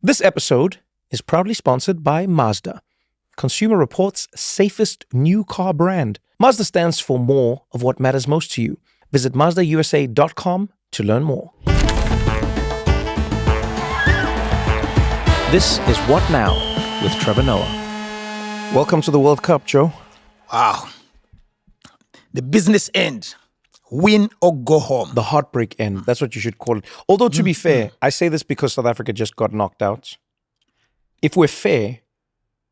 This episode is proudly sponsored by Mazda, Consumer Reports' safest new car brand. Mazda stands for more of what matters most to you. Visit MazdaUSA.com to learn more. This is What Now with Trevor Noah. Welcome to the World Cup, Joe. Wow. The business end. Win or go home. The heartbreak end. That's what you should call it. Although, to be fair, I say this because South Africa just got knocked out. If we're fair,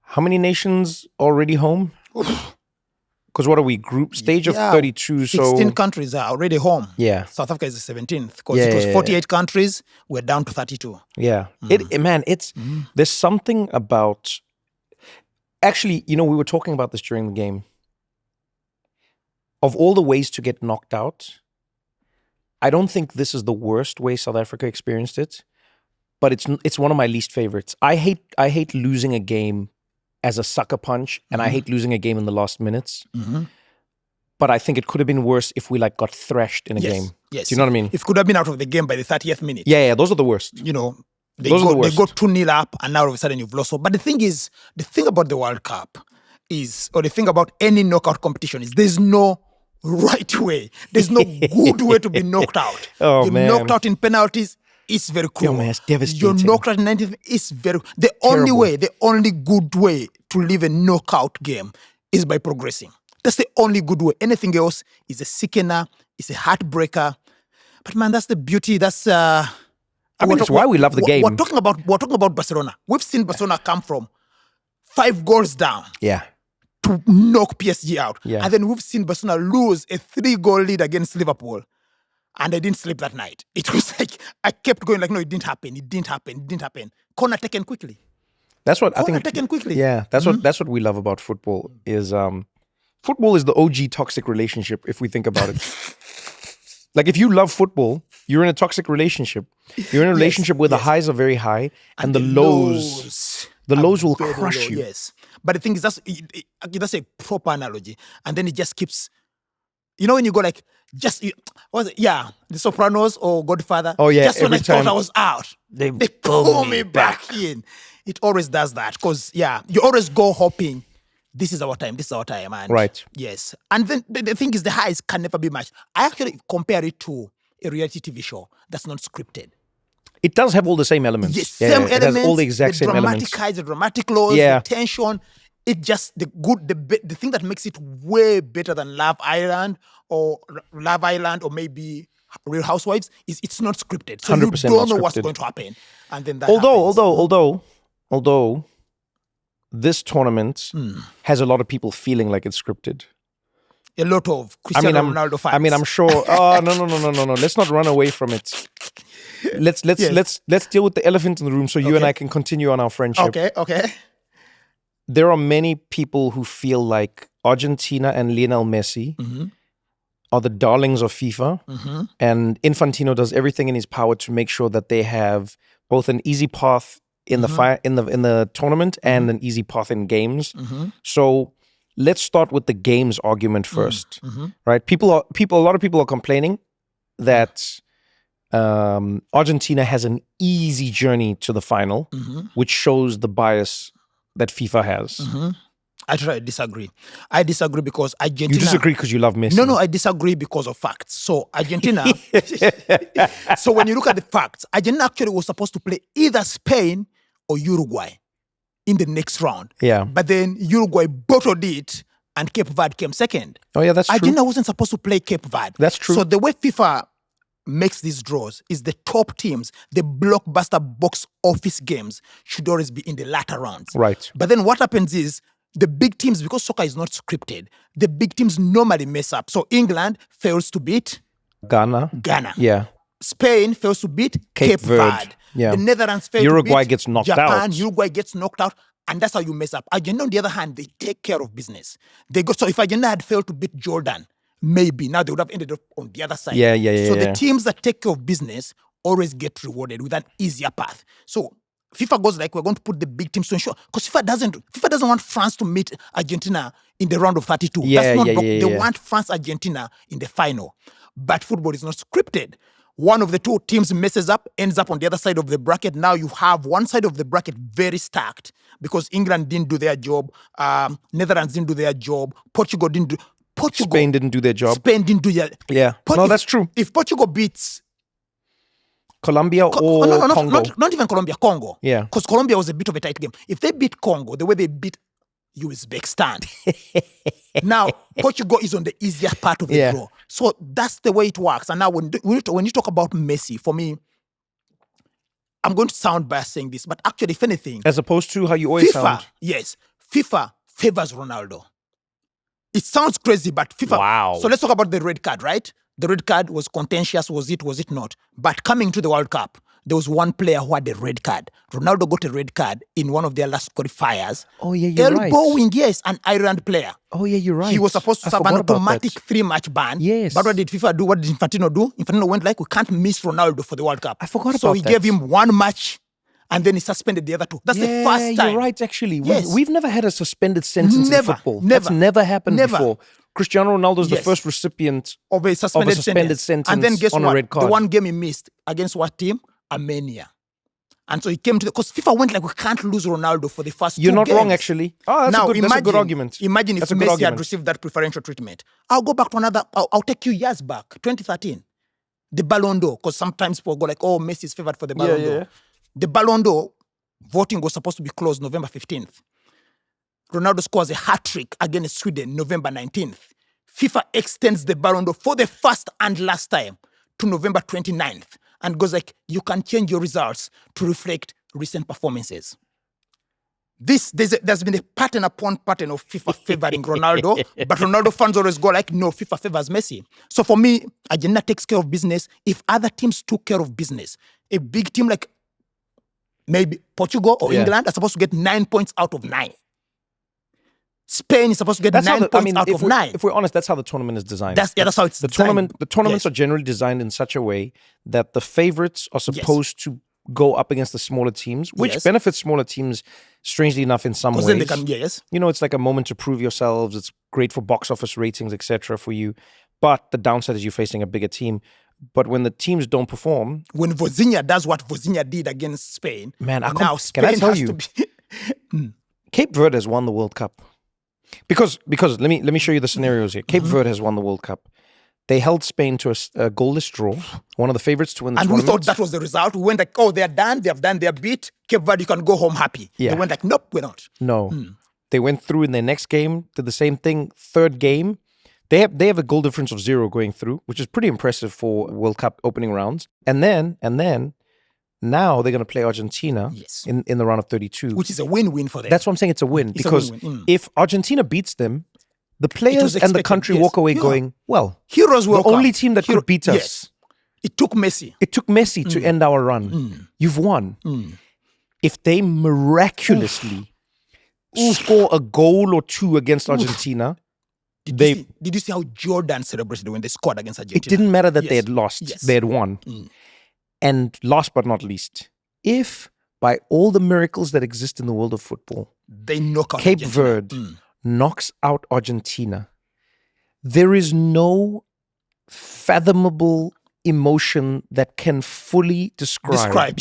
how many nations already home? Because what are we? Group stage of 32. 16 countries are already home. Yeah. South Africa is the 17th. Because it was 48 countries. We're down to 32. Yeah. There's something about... Actually, we were talking about this during the game. Of all the ways to get knocked out, I don't think this is the worst way South Africa experienced it, but it's one of my least favorites. I hate losing a game as a sucker punch, and I hate losing a game in the last minutes. But I think it could have been worse if we got thrashed in a game. Yes. Do you know what I mean? If could have been out of the game by the 30th minute. Yeah, those are the worst. They got 2-0 up, and now all of a sudden you've lost. But the thing about the World Cup or the thing about any knockout competition is there's no right way. There's no good way to be knocked out. You're knocked out in penalties. It's very cruel. Man, it's devastating. You're knocked out in 90th. It's very... The only good way to live a knockout game is by progressing. That's the only good way. Anything else is a sickener. It's a heartbreaker. But man, that's the beauty. That's... it's why we love the game. We're talking about Barcelona. We've seen Barcelona come from 5 goals down. Yeah. To knock PSG out. Yeah. And then we've seen Barcelona lose a 3-goal lead against Liverpool. And I didn't sleep that night. It was like, I kept going no, it didn't happen. Corner taken quickly. That's what I think. Corner taken quickly. Yeah, that's what we love about football is football is the OG toxic relationship if we think about it. If you love football, you're in a toxic relationship. You're in a relationship where the highs are very high and the lows will crush you. Yes. But the thing is, that's a proper analogy. And then it just keeps, when you go The Sopranos or Godfather. Oh yeah, just when I thought I was out, they pull me back in. It always does that because, you always go hoping, this is our time, and right. Yes. And then the thing is, the highs can never be matched. I actually compare it to a reality TV show that's not scripted. It does have all the same elements. Yes, same elements. It has all the exact same elements. The dramatic highs, the dramatic lows, the tension. It just, the thing that makes it way better than Love Island or maybe Real Housewives is it's not scripted. So you don't know what's going to happen. And then that Although this tournament has a lot of people feeling like it's scripted. A lot of Cristiano Ronaldo fans. I'm sure. Oh, no. Let's not run away from it. Let's deal with the elephant in the room so you and I can continue on our friendship. Okay. There are many people who feel like Argentina and Lionel Messi are the darlings of FIFA, and Infantino does everything in his power to make sure that they have both an easy path in the tournament and an easy path in games. So let's start with the games argument first, right? A lot of people are complaining that Argentina has an easy journey to the final, which shows the bias that FIFA has. I try to disagree. I disagree because Argentina... You disagree because you love Messi? No, I disagree because of facts. So Argentina... So when you look at the facts, Argentina actually was supposed to play either Spain or Uruguay in the next round. Yeah. But then Uruguay bottled it and Cape Verde came second. Oh yeah, that's true. Argentina wasn't supposed to play Cape Verde. That's true. So the way FIFA makes these draws is the top teams, the blockbuster box office games should always be in the latter rounds. Right. But then what happens is the big teams, because soccer is not scripted, the big teams normally mess up. So England fails to beat Ghana. Yeah. Spain fails to beat Cape Verde. Yeah. The Netherlands fails Uruguay to beat gets knocked Japan. out. Uruguay gets knocked out. And that's how you mess up. Argentina, on the other hand, they take care of business. So if Argentina had failed to beat Jordan, maybe now they would have ended up on the other side. Yeah. So the teams that take care of business always get rewarded with an easier path. So FIFA goes we're going to put the big teams to ensure, because FIFA doesn't want France to meet Argentina in the round of 32. They want France Argentina in the final. But football is not scripted. one of the two teams messes up, ends up on the other side of the bracket. Now you have one side of the bracket very stacked because England didn't do their job, Netherlands didn't do their job, Portugal didn't do. Spain didn't do their job. Spain didn't do their. Yeah. That's true. If Portugal beats Colombia or Congo, not even Colombia, Congo. Yeah. Because Colombia was a bit of a tight game. If they beat Congo the way they beat Uzbekistan, now Portugal is on the easier part of the draw. So that's the way it works. And now when you talk about Messi, for me, I'm going to sound biased saying this, but actually, if anything, as opposed to how you always sound. Yes, FIFA favors Ronaldo. It sounds crazy, but FIFA. Wow. So let's talk about the red card, right? The red card was contentious, was it not? But coming to the World Cup, there was one player who had a red card. Ronaldo got a red card in one of their last qualifiers. Oh, yeah, you're right. Elbowing, yes, an Ireland player. Oh, yeah, you're right. He was supposed to have an automatic 3-match ban. Yes. But what did FIFA do? What did Infantino do? Infantino went like, we can't miss Ronaldo for the World Cup. I forgot about that. So he gave him one match and then he suspended the other two. That's the first time. You're right, actually. Yes. We've never had a suspended sentence in football. Never. That's never happened before. Cristiano Ronaldo is the first recipient of a suspended sentence. And then guess on what? A red card. The one game he missed against what team? Armenia. And so he came to because FIFA went like, we can't lose Ronaldo for the first two games. You're not wrong, actually. Oh, that's a good argument. Imagine if Messi had received that preferential treatment. I'll go back to another, I'll take you years back, 2013. The Ballon d'Or, because sometimes people go like, oh, Messi is favored for the Ballon d'Or. The Ballon d'Or voting was supposed to be closed November 15th. Ronaldo scores a hat-trick against Sweden November 19th. FIFA extends the Ballon d'Or for the first and last time to November 29th and goes like, you can change your results to reflect recent performances. There's been a pattern upon pattern of FIFA favoring Ronaldo, but Ronaldo fans always go like, no, FIFA favors Messi. So for me, Argentina takes care of business. If other teams took care of business, a big team like maybe Portugal or England are supposed to get 9 points out of 9. Spain is supposed to get 9 points out of 9. If we're honest, that's how the tournament is designed. That's how it's designed. The tournaments are generally designed in such a way that the favorites are supposed to go up against the smaller teams, which benefits smaller teams, strangely enough, in some ways. Then they can, you know, it's like a moment to prove yourselves. It's great for box office ratings, etc. for you. But the downside is you're facing a bigger team. But when the teams don't perform... When Vitinha does what Vitinha did against Spain... Man, Spain can I tell you? Cape Verde has won the World Cup. Because let me show you the scenarios here. Cape Verde has won the World Cup. They held Spain to a goalless draw, one of the favorites to win the tournament. And we thought that was the result. We went like, oh, they're done. They have done their bit. Cape Verde, you can go home happy. Yeah. They went like, nope, we're not. No. They went through in their next game, did the same thing. Third game, they have a goal difference of 0 going through, which is pretty impressive for World Cup opening rounds. And then now they're going to play Argentina in the round of 32. Which is a win-win for them. That's what I'm saying. It's a win. Because if Argentina beats them, the players and the country walk away going, well, heroes the only team that could beat us. Yes. It took Messi. It took Messi to end our run. You've won. If they miraculously score a goal or two against Argentina... Did you see how Jordan celebrated when they scored against Argentina? It didn't matter that they had lost. They had won. And last but not least, if by all the miracles that exist in the world of football, they knock out Cape Verde knocks out Argentina, there is no fathomable emotion that can fully describe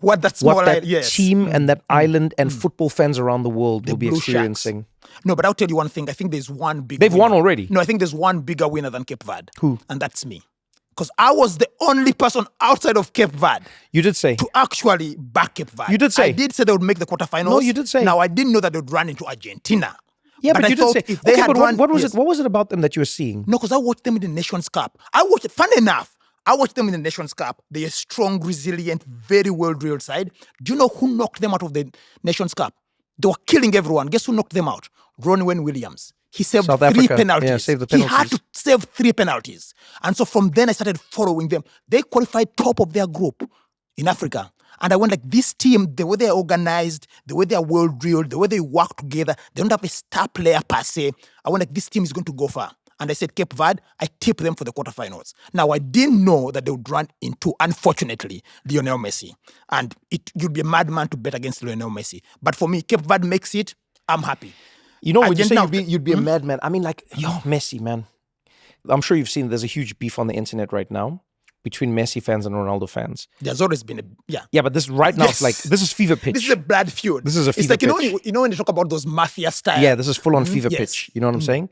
what that team and that island and football fans around the world will be experiencing. No, but I'll tell you one thing. I think there's one big They've won already. No, I think there's one bigger winner than Cape Verde. Who? And that's me. Because I was the only person outside of Cape Verde. You did say. To actually back Cape Verde. You did say. I did say they would make the quarterfinals. No, you did say. Now, I didn't know that they would run into Argentina. Yeah, but you did say. If they had run, what was it about them that you were seeing? No, because I watched them in the Nations Cup. Funny enough, I watched them in the Nations Cup. They're a strong, resilient, very well-drilled side. Do you know who knocked them out of the Nations Cup? They were killing everyone. Guess who knocked them out? Ronwen Williams. He saved South 3 Africa. penalties. Yeah, saved the penalties. He had to save 3 penalties. And so from then I started following them. They qualified top of their group in Africa. And I went like, this team, the way they're organized, the way they're well-drilled, the way they work together, they don't have a star player per se. I went like, this team is going to go far. And I said, Cape Verde, I tipped them for the quarterfinals. Now, I didn't know that they would run into, unfortunately, Lionel Messi. And you'd be a madman to bet against Lionel Messi. But for me, Cape Verde makes it, I'm happy. You know, when you say you'd be a madman, I mean, like, Messi, man. I'm sure you've seen there's a huge beef on the internet right now between Messi fans and Ronaldo fans. There's always been Yeah, but this right now, it's like, this is fever pitch. This is a blood feud. This is a fever pitch. pitch. You know when you talk about those mafia style. Yeah, this is full on fever pitch. You know what I'm saying?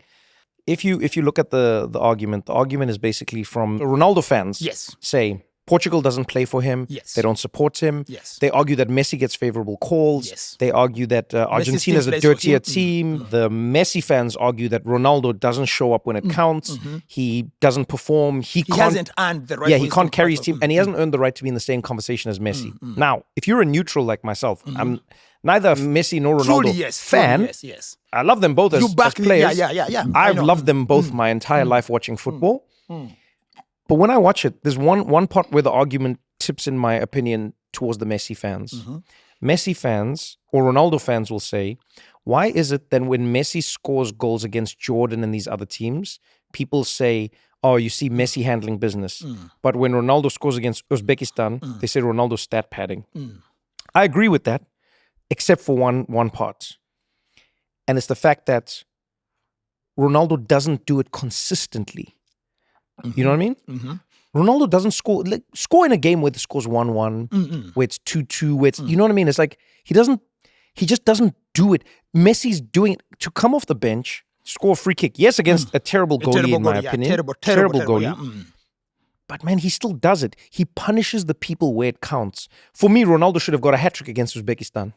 If you look at the argument is basically from Ronaldo fans. Yes. Say Portugal doesn't play for him. Yes. They don't support him. Yes. They argue that Messi gets favorable calls. Yes. They argue that Argentina is a dirtier team. The Messi fans argue that Ronaldo doesn't show up when it counts. He doesn't perform. He hasn't earned the right. Yeah, he can't carry his team, and he hasn't earned the right to be in the same conversation as Messi. Now, if you're a neutral like myself, I'm neither Messi nor Ronaldo fan. Yes. I love them both as players. Yeah. I've loved them both my entire life watching football. But when I watch it, there's one part where the argument tips, in my opinion, towards the Messi fans. Messi fans or Ronaldo fans will say, why is it that when Messi scores goals against Jordan and these other teams, people say, oh, you see Messi handling business. But when Ronaldo scores against Uzbekistan, they say Ronaldo's stat padding. I agree with that, except for one part. And it's the fact that Ronaldo doesn't do it consistently. You know what I mean? Ronaldo doesn't score in a game where the score's 1-1, where it's 2-2, where it's, you know what I mean? It's like he just doesn't do it. Messi's doing it to come off the bench, score a free kick. Yes, against a terrible goalie, in my opinion. Terrible goalie. But man, he still does it. He punishes the people where it counts. For me, Ronaldo should have got a hat-trick against Uzbekistan.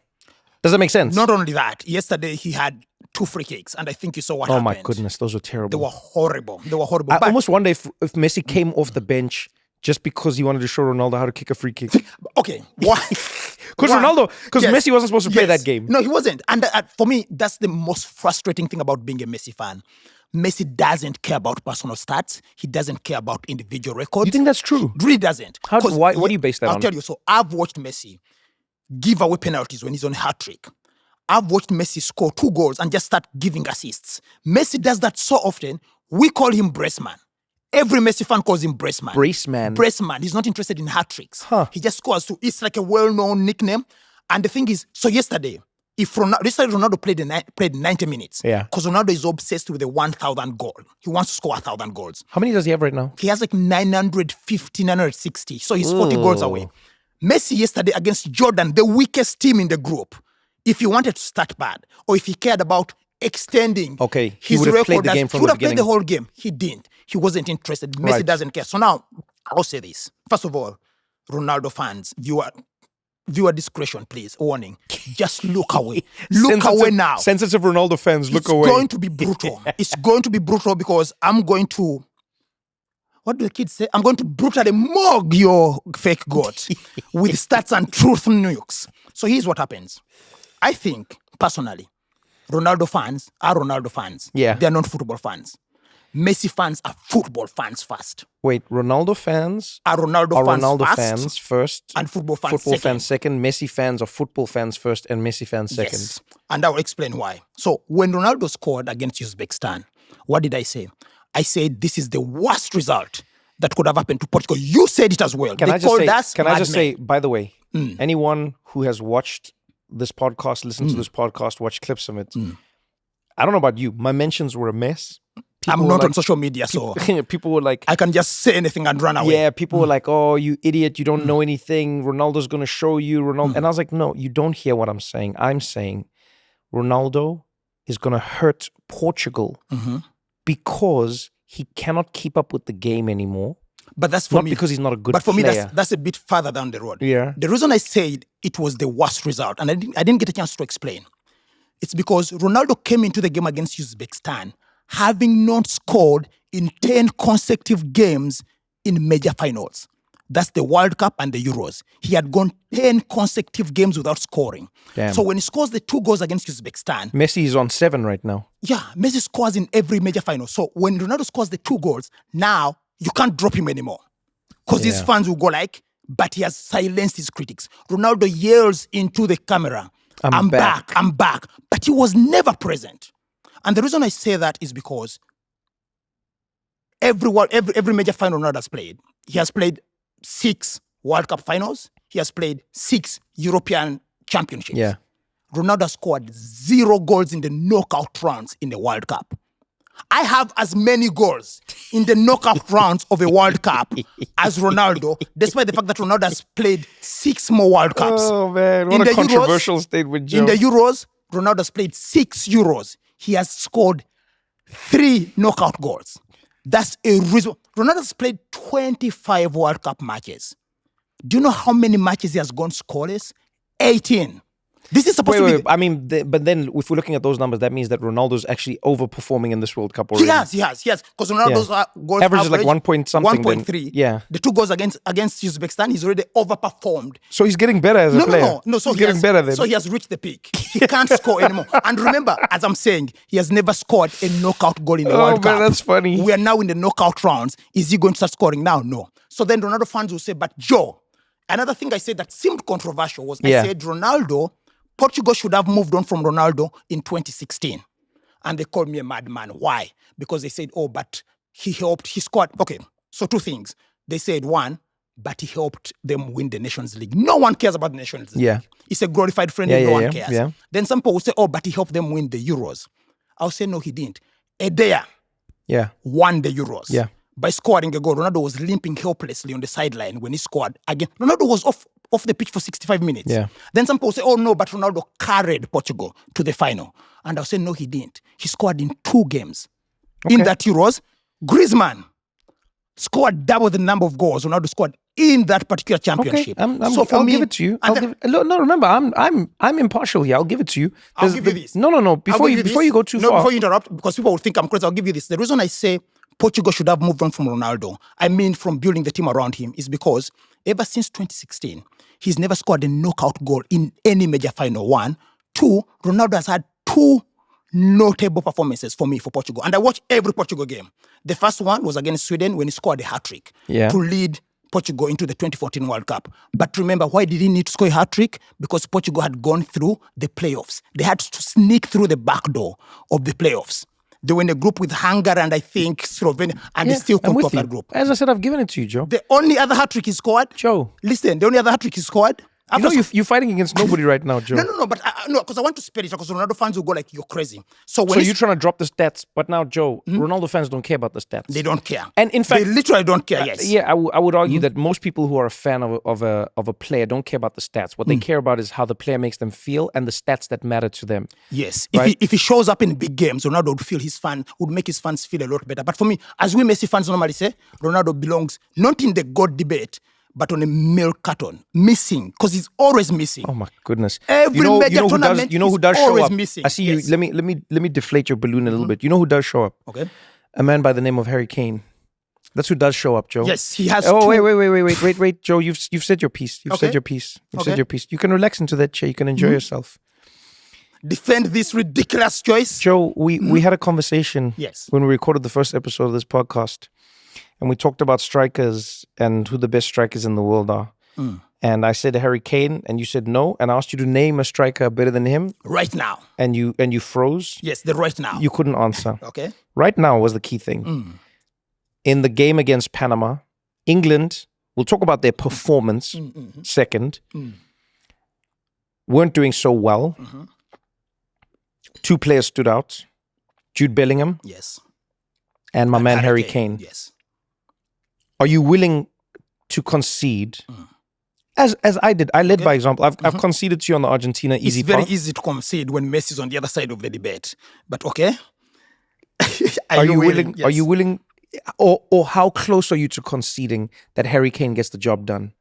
Does that make sense? Not only that, yesterday he had 2 free kicks, and I think you saw what happened. Oh my goodness, those were terrible. They were horrible. I almost wonder if Messi came off the bench just because he wanted to show Ronaldo how to kick a free kick. Okay, why? Because Messi wasn't supposed to play that game. No, he wasn't. And for me, that's the most frustrating thing about being a Messi fan. Messi doesn't care about personal stats. He doesn't care about individual records. You think that's true? Really doesn't. What do you base that on? I'll tell you. So I've watched Messi give away penalties when he's on a hat-trick. I've watched Messi score 2 goals and just start giving assists. Messi does that so often, we call him Braceman. Every Messi fan calls him Braceman. Braceman. He's not interested in hat-tricks. He just scores. It's like a well-known nickname. And the thing is, so yesterday Ronaldo played 90 minutes. Yeah. Because Ronaldo is obsessed with the 1,000 goal. He wants to score 1,000 goals. How many does he have right now? He has like 950, 960. So he's 40 goals away. Messi yesterday against Jordan, the weakest team in the group, if he wanted to start bad, or if he cared about extending his record, played the game from he would have played the whole game. He didn't. He wasn't interested. Messi doesn't care. So now, I'll say this. First of all, Ronaldo fans, viewer discretion, please. Warning. Just look away. Look away now. Sensitive Ronaldo fans, look away. It's going to be brutal. It's going to be brutal because I'm going to... What do the kids say? I'm going to brutally mug your fake god with stats and truth nukes. So here's what happens. I think, personally, Ronaldo fans are Ronaldo fans. Yeah. They're not football fans. Messi fans are football fans first. Wait, Ronaldo fans are Ronaldo fans first, and football fans second. Messi fans are football fans first and Messi fans second. Yes, and I will explain why. So when Ronaldo scored against Uzbekistan, what did I say? I said this is the worst result that could have happened to Portugal. You said it as well. Can I just say, by the way, anyone who has watched this podcast, listened to this podcast, watched clips of it, I don't know about you, my mentions were a mess. I'm not on social media, so people were like, I can just say anything and run away. Yeah, people were like, oh, you idiot, you don't know anything. Ronaldo's going to show you. And I was like, no, you don't hear what I'm saying. I'm saying Ronaldo is going to hurt Portugal because he cannot keep up with the game anymore. But that's for not me. Because he's not a good player. But for me, that's a bit further down the road. Yeah. The reason I said it was the worst result, and I didn't get a chance to explain, it's because Ronaldo came into the game against Uzbekistan having not scored in 10 consecutive games in major finals. That's the World Cup and the Euros. He had gone 10 consecutive games without scoring. Damn. So when he scores the 2 goals against Uzbekistan... Messi is on 7 right now. Yeah, Messi scores in every major final. So when Ronaldo scores the 2 goals, now you can't drop him anymore. Because his fans will go like, but he has silenced his critics. Ronaldo yells into the camera, I'm back. But he was never present. And the reason I say that is because every major final Ronaldo has played. He has played 6 World Cup finals. He has played 6 European championships. Yeah. Ronaldo scored 0 goals in the knockout rounds in the World Cup. I have as many goals in the knockout rounds of a World Cup as Ronaldo, despite the fact that Ronaldo has played 6 more World Cups. Oh, man. What a controversial statement, Joe. In the Euros, Ronaldo has played 6 Euros. He has scored 3 knockout goals. That's a reason. Ronaldo has played 25 World Cup matches. Do you know how many matches he has gone scoreless? 18. This is supposed to be... I mean, but then if we're looking at those numbers, that means that Ronaldo's actually overperforming in this World Cup already. He has. Because Ronaldo's goals average is like 1 point something. 1.3. Yeah. The 2 goals against Uzbekistan, he's already overperformed. So he's getting better as a player. No. So he's getting better then. So he has reached the peak. He can't score anymore. And remember, as I'm saying, he has never scored a knockout goal in the World Cup. Oh, man, that's funny. We are now in the knockout rounds. Is he going to start scoring now? No. So then Ronaldo fans will say, but Joe, another thing I said that seemed controversial was I said Ronaldo... Portugal should have moved on from Ronaldo in 2016. And they called me a madman. Why? Because they said, but he scored. Okay, so 2 things. They said, 1, but he helped them win the Nations League. No one cares about the Nations League. Yeah. It's a glorified friendly, no one cares. Yeah. Then some people will say, but he helped them win the Euros. I'll say, no, he didn't. Edea won the Euros. Yeah. By scoring a goal. Ronaldo was limping helplessly on the sideline when he scored again. Ronaldo was off the pitch for 65 minutes. Yeah. Then some people say, no, but Ronaldo carried Portugal to the final. And I'll say, no, he didn't. He scored in 2 games. In that Euros, Griezmann scored double the number of goals Ronaldo scored in that particular championship. Okay. I'll give it to you. Remember, I'm impartial here. I'll give it to you. I'll give you this. No. Before you go too far. Before you interrupt, because people will think I'm crazy, I'll give you this. The reason I say Portugal should have moved on from Ronaldo, I mean from building the team around him, is because ever since 2016, he's never scored a knockout goal in any major final. 1. 2, Ronaldo has had 2 notable performances for me for Portugal. And I watch every Portugal game. The first one was against Sweden when he scored a hat-trick to lead Portugal into the 2014 World Cup. But remember, why did he need to score a hat-trick? Because Portugal had gone through the playoffs. They had to sneak through the back door of the playoffs. They were in a group with Hungary and I think Slovenia, and they still couldn't top that group. As I said, I've given it to you, Joe. The only other hat-trick he scored... Joe. Listen, the only other hat-trick he scored... You're fighting against nobody right now, Joe. No, but because I want to spell it, because Ronaldo fans will go like, you're crazy. So you're trying to drop the stats, but now, Joe, Ronaldo fans don't care about the stats. They don't care. And in fact... They literally don't care, yes. Yeah, I would argue that most people who are a fan of a player don't care about the stats. What they care about is how the player makes them feel and the stats that matter to them. Yes. Right? If he shows up in big games, Ronaldo would make his fans feel a lot better. But for me, as we Messi fans normally say, Ronaldo belongs not in the GOAT debate, but on a milk carton, missing, because he's always missing. Oh my goodness! Every major tournament, who does show up? Missing. I see you. Let me deflate your balloon a little bit. You know who does show up? Okay. A man by the name of Harry Kane. That's who does show up, Joe. Yes, he has. Oh, wait, Joe. You've said your piece. You've said your piece. You've said your piece. You can relax into that chair. You can enjoy yourself. Defend this ridiculous choice, Joe. We had a conversation. Yes. When we recorded the first episode of this podcast, and we talked about strikers and who the best strikers in the world are. And I said Harry Kane, and you said no. And I asked you to name a striker better than him. Right now. And you froze. Yes, the right now. You couldn't answer. Okay. Right now was the key thing. In the game against Panama, England, we'll talk about their performance second, weren't doing so well. 2 players stood out. Jude Bellingham. Yes. And my man Harry Kane. Yes. Are you willing to concede? As I did, I led by example. I've conceded to you on the Argentina easy part. It's very easy to concede when Messi's on the other side of the debate. But okay. Are you willing? Yes. Are you willing? Or how close are you to conceding that Harry Kane gets the job done?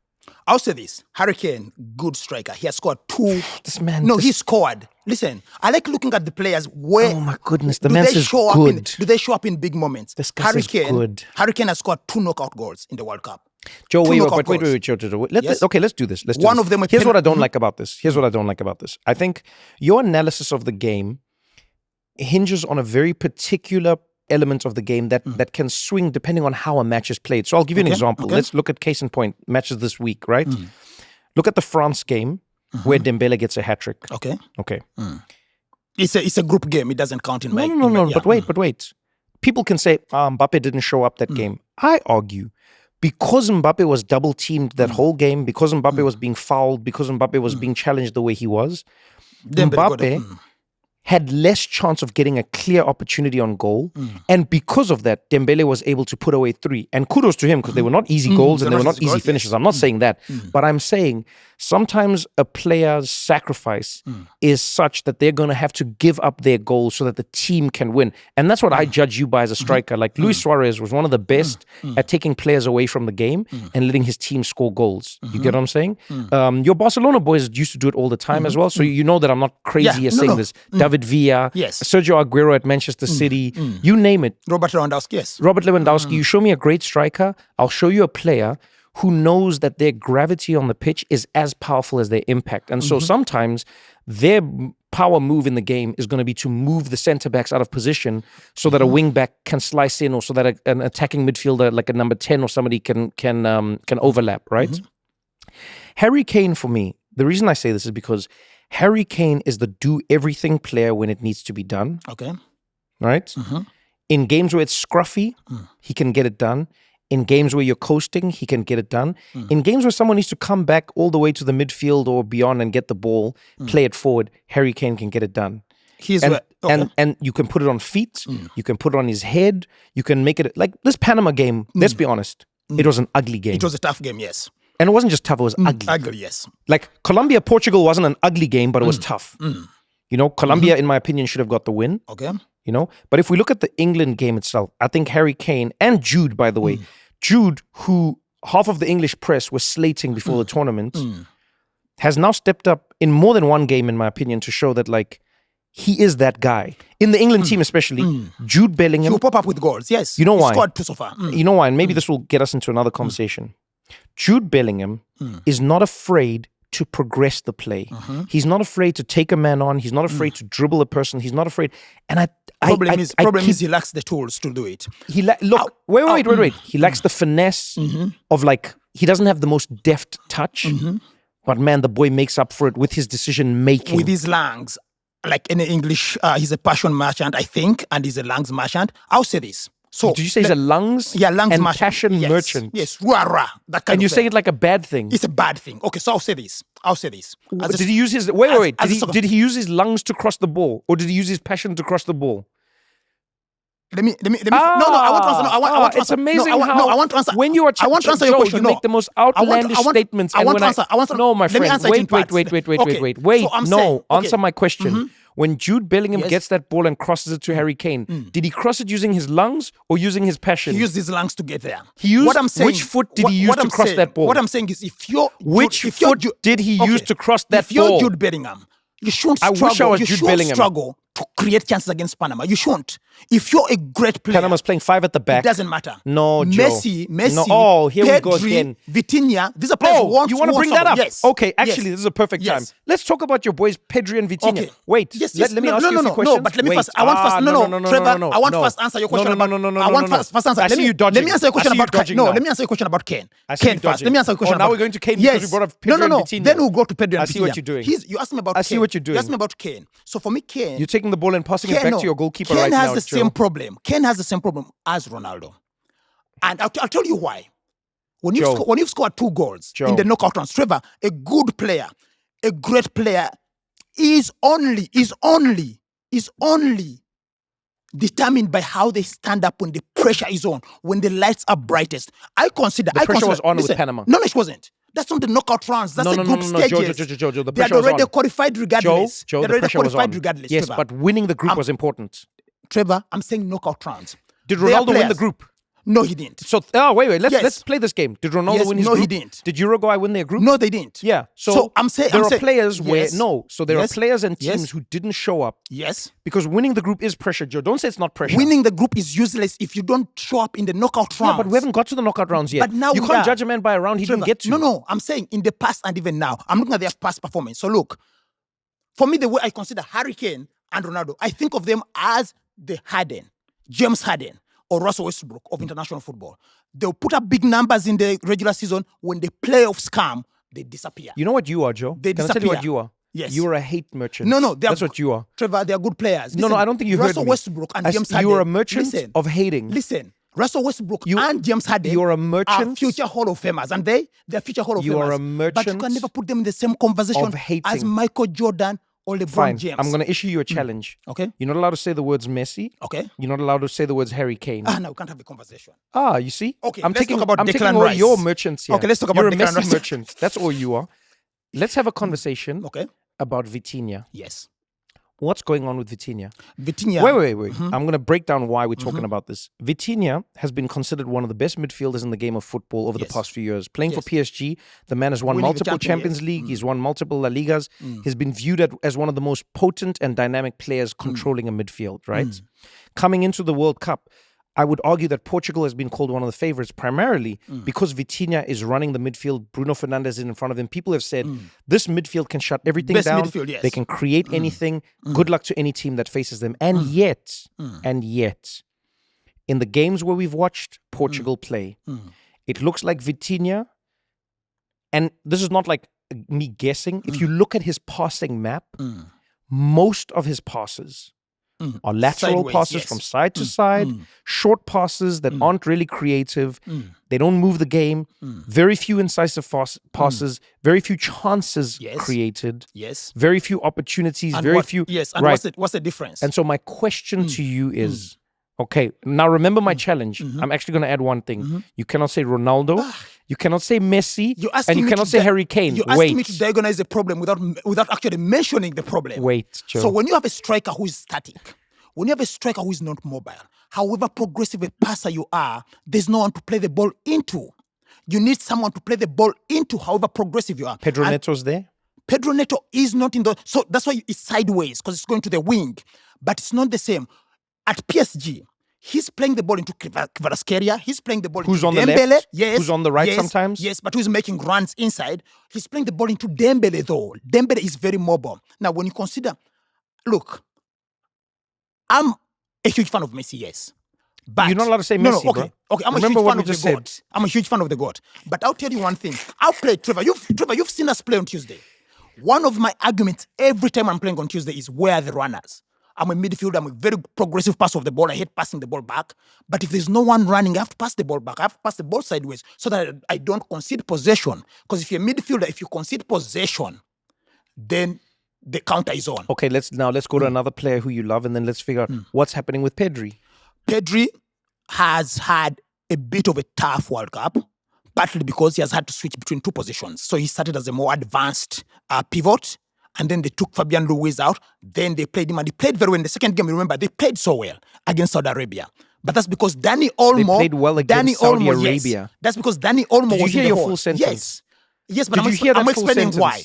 I'll say this. Harry Kane, good striker. He has scored 2. This man. No, he scored. Listen, I like looking at the players where. Oh my goodness, the man is good. Do they show up in big moments? This guy is good. Harry Kane has scored 2 knockout goals in the World Cup. Joe, wait, Joe. Let's do this. One of them. Here's what I don't like about this. I think your analysis of the game hinges on a very particular element of the game that can swing depending on how a match is played. So I'll give you an example. Let's look at case in point matches this week, right? Look at the France game where Dembele gets a hat-trick. Okay. It's a group game. It doesn't count in my... No. But wait. People can say, Mbappe didn't show up that game. I argue, because Mbappe was double-teamed that whole game, because Mbappe was being fouled, because Mbappe was being challenged the way he was, Mbappe had less chance of getting a clear opportunity on goal. And because of that, Dembele was able to put away 3. And kudos to him, because they were not easy goals and they were not easy finishes. I'm not saying that. But I'm saying sometimes a player's sacrifice is such that they're going to have to give up their goals so that the team can win. And that's what I judge you by as a striker. Like Luis Suarez was one of the best at taking players away from the game and letting his team score goals. You get what I'm saying? Your Barcelona boys used to do it all the time as well. So you know that I'm not crazy as saying this. David Villa, Sergio Aguero at Manchester City, you name it. Robert Lewandowski, yes. Robert Lewandowski. You show me a great striker, I'll show you a player who knows that their gravity on the pitch is as powerful as their impact. And so sometimes their power move in the game is going to be to move the centre-backs out of position so that a wing-back can slice in, or so that an attacking midfielder like a number 10 or somebody can overlap, right? Harry Kane, for me, the reason I say this is because Harry Kane is the do-everything player when it needs to be done. Okay. Right? In games where it's scruffy, he can get it done. In games where you're coasting, he can get it done. In games where someone needs to come back all the way to the midfield or beyond and get the ball, play it forward, Harry Kane can get it done. And you can put it on feet, you can put it on his head, you can make it like this Panama game. Let's be honest, it was an ugly game. It was a tough game, yes. And it wasn't just tough; it was ugly. Ugly, yes. Like Colombia-Portugal wasn't an ugly game, but it was tough. You know, Colombia, in my opinion, should have got the win. Okay. You know, but if we look at the England game itself, I think Harry Kane and Jude, by the way, Jude, who half of the English press was slating before the tournament, has now stepped up in more than one game, in my opinion, to show that, like, he is that guy. In the England team especially, Jude Bellingham. He will pop up with goals, yes. You know why? He scored 2 so far. You know why? And maybe this will get us into another conversation. Jude Bellingham is not afraid to progress the play. He's not afraid to take a man on. He's not afraid to dribble a person. He's not afraid. And problem is he lacks the tools to do it. Wait. He lacks the finesse of, like, he doesn't have the most deft touch. But man, the boy makes up for it with his decision making. With his lungs. Like in English, he's a passion merchant, I think, and he's a lungs merchant. I'll say this. So, did you say he's a lungs? Yeah, lungs and merchant. Passion merchant. Yes, rah, that kind and you of say it like a bad thing. It's a bad thing. Okay, so I'll say this. Did he use his wait? Did he use his lungs to cross the ball, or did he use his passion to cross the ball? Let me. No, I want to answer. I want to it's answer. amazing I want to answer. When you are, I want to answer your question. You make the most outlandish statements. I want to answer. No, my friend. Wait. Answer my question. When Jude Bellingham gets that ball and crosses it to Harry Kane, did he cross it using his lungs or using his passion? He used his lungs to get there. Which foot did he use to cross that ball? What I'm saying is, which foot did he use to cross that ball? If you're Jude Bellingham, you shouldn't struggle. I wish I was Jude Bellingham. Struggle to create chances against Panama. You shouldn't. If you're a great player, Panama's playing 5 at the back. It doesn't matter. No, Joe. Messi. No. Oh, here Pedri, we go again. Vitinha. These are players who want. You want to bring that up? Yes. Okay, actually, this is a perfect time. Let's talk about your boys Pedri and Vitinha. Okay. Wait. Let me ask you a few questions. No, but let me first. I want first. No, Trevor. I want first answer your question. No. I want first answer. I see you dodging. Let me answer your question about Kane. No, let me answer your question about Kane. Kane first. Let me answer your question. Now we're going to Kane because we brought up Pedri and Vitinha. Then we'll go to Pedri and Vitinha. I see what you're doing. You asked me about Kane. I see what you're doing. You asked me about Kane. So for me, Kane. You're taking the ball and passing it back to your goalkeeper right now. Kane has the same problem. Kane has the same problem as Ronaldo. And I'll tell you why. When you've scored 2 goals in the knockout rounds, Trevor, a good player, a great player, is only determined by how they stand up when the pressure is on, when the lights are brightest. The pressure was on with Panama. No, it wasn't. That's not the knockout rounds. That's the group stages. Joe, the they pressure are already was on. qualified regardless. Joe, the pressure was on. Regardless, yes, Trevor. But winning the group was important. Trevor, I'm saying knockout rounds. Did Ronaldo win the group? No, he didn't. So, wait. Let's play this game. Did Ronaldo win his group? No, he didn't. Did Uruguay win their group? No, they didn't. Yeah. So I'm saying there are players where there are players and teams Yes. who didn't show up. Yes. Because winning the group is pressure, Joe. Don't say it's not pressure. Winning the group is useless if you don't show up in the knockout rounds. Yeah, but we haven't got to the knockout rounds yet. But now you can't judge a man by a round he didn't get to. No. I'm saying in the past and even now, I'm looking at their past performance. So look, for me, the way I consider Harry Kane and Ronaldo, I think of them as the Harden, James Harden, or Russell Westbrook of international football. They'll put up big numbers in the regular season. When the playoffs come, they disappear. You know what you are, Joe? They Can disappear. I tell you what you are? Yes. You are a hate merchant. No. That's what you are. Trevor, they are good players. No, I don't think you heard me. Russell Westbrook and James Harden. You are a merchant of hating. Listen. Russell Westbrook and James Harden you are a merchant are future Hall of Famers. And they're future Hall of Famers. You are a merchant But you can never put them in the same conversation of hating. as Michael Jordan or LeBron Fine. James. I'm going to issue you a challenge. Okay. You're not allowed to say the words Messi. Okay. You're not allowed to say the words Harry Kane. No, we can't have a conversation. You see? Okay, I'm let's taking, talk about I'm Declan taking all Rice. your merchants here. Okay, let's talk about You're a Declan Messi Rice. merchant. That's all you are. Let's have a conversation about Vitinha. Yes. What's going on with Vitinha? Vitinha. Wait. I'm going to break down why we're talking about this. Vitinha has been considered one of the best midfielders in the game of football over the past few years. Playing for PSG, the man has won multiple Champions League. He's won multiple La Ligas. He's been viewed as one of the most potent and dynamic players controlling a midfield, right? Coming into the World Cup, I would argue that Portugal has been called one of the favorites primarily because Vitinha is running the midfield. Bruno Fernandes is in front of him. People have said this midfield can shut everything Best down. Midfield, yes. They can create anything. Good luck to any team that faces them. And yet, in the games where we've watched Portugal play, it looks like Vitinha, and this is not like me guessing. If you look at his passing map, most of his passes are lateral passes from side to side, short passes that aren't really creative. They don't move the game. Very few incisive passes, very few chances created. Yes. Very few opportunities, And very few. Yes, and what's the difference? And so my question to you is, okay, now remember my challenge. I'm actually going to add one thing. You cannot say Ronaldo. You cannot say Messi. And you cannot say Harry Kane. You're asking me to diagnose the problem without actually mentioning the problem. Wait, Joe. So when you have a striker who is static, when you have a striker who is not mobile, however progressive a passer you are, there's no one to play the ball into. You need someone to play the ball into, however progressive you are. Pedro Neto's there? Pedro Neto is not in the... So that's why it's sideways, because it's going to the wing. But it's not the same. At PSG, he's playing the ball into Kvaratskhelia. He's playing the ball Who's into on Dembele. the left? Yes. Who's on the right sometimes? Yes, but who's making runs inside. He's playing the ball into Dembele, though. Dembele is very mobile. Now, when you consider... Look, I'm a huge fan of Messi, yes. But you're not allowed to say Messi, okay. Okay, I'm Remember a huge what fan we of the just God. said. I'm a huge fan of the God. But I'll tell you one thing. I'll play Trevor. You've seen us play on Tuesday. One of my arguments every time I'm playing on Tuesday is where are the runners? I'm a midfielder. I'm a very progressive passer of the ball. I hate passing the ball back. But if there's no one running, I have to pass the ball back. I have to pass the ball sideways so that I don't concede possession. Because if you're a midfielder, if you concede possession, then the counter is on. Okay, let's go to another player who you love, and then let's figure out what's happening with Pedri. Pedri has had a bit of a tough World Cup, partly because he has had to switch between two positions. So he started as a more advanced pivot, and then they took Fabian Ruiz out. Then they played him, and he played very well in the second game. Remember, they played so well against Saudi Arabia. But that's because Dani Olmo... They played well against Saudi Arabia. Yes. That's because Dani Olmo Did you was hear in the your hole. full sentence? Yes, but Did you hear that I'm full explaining sentence? why.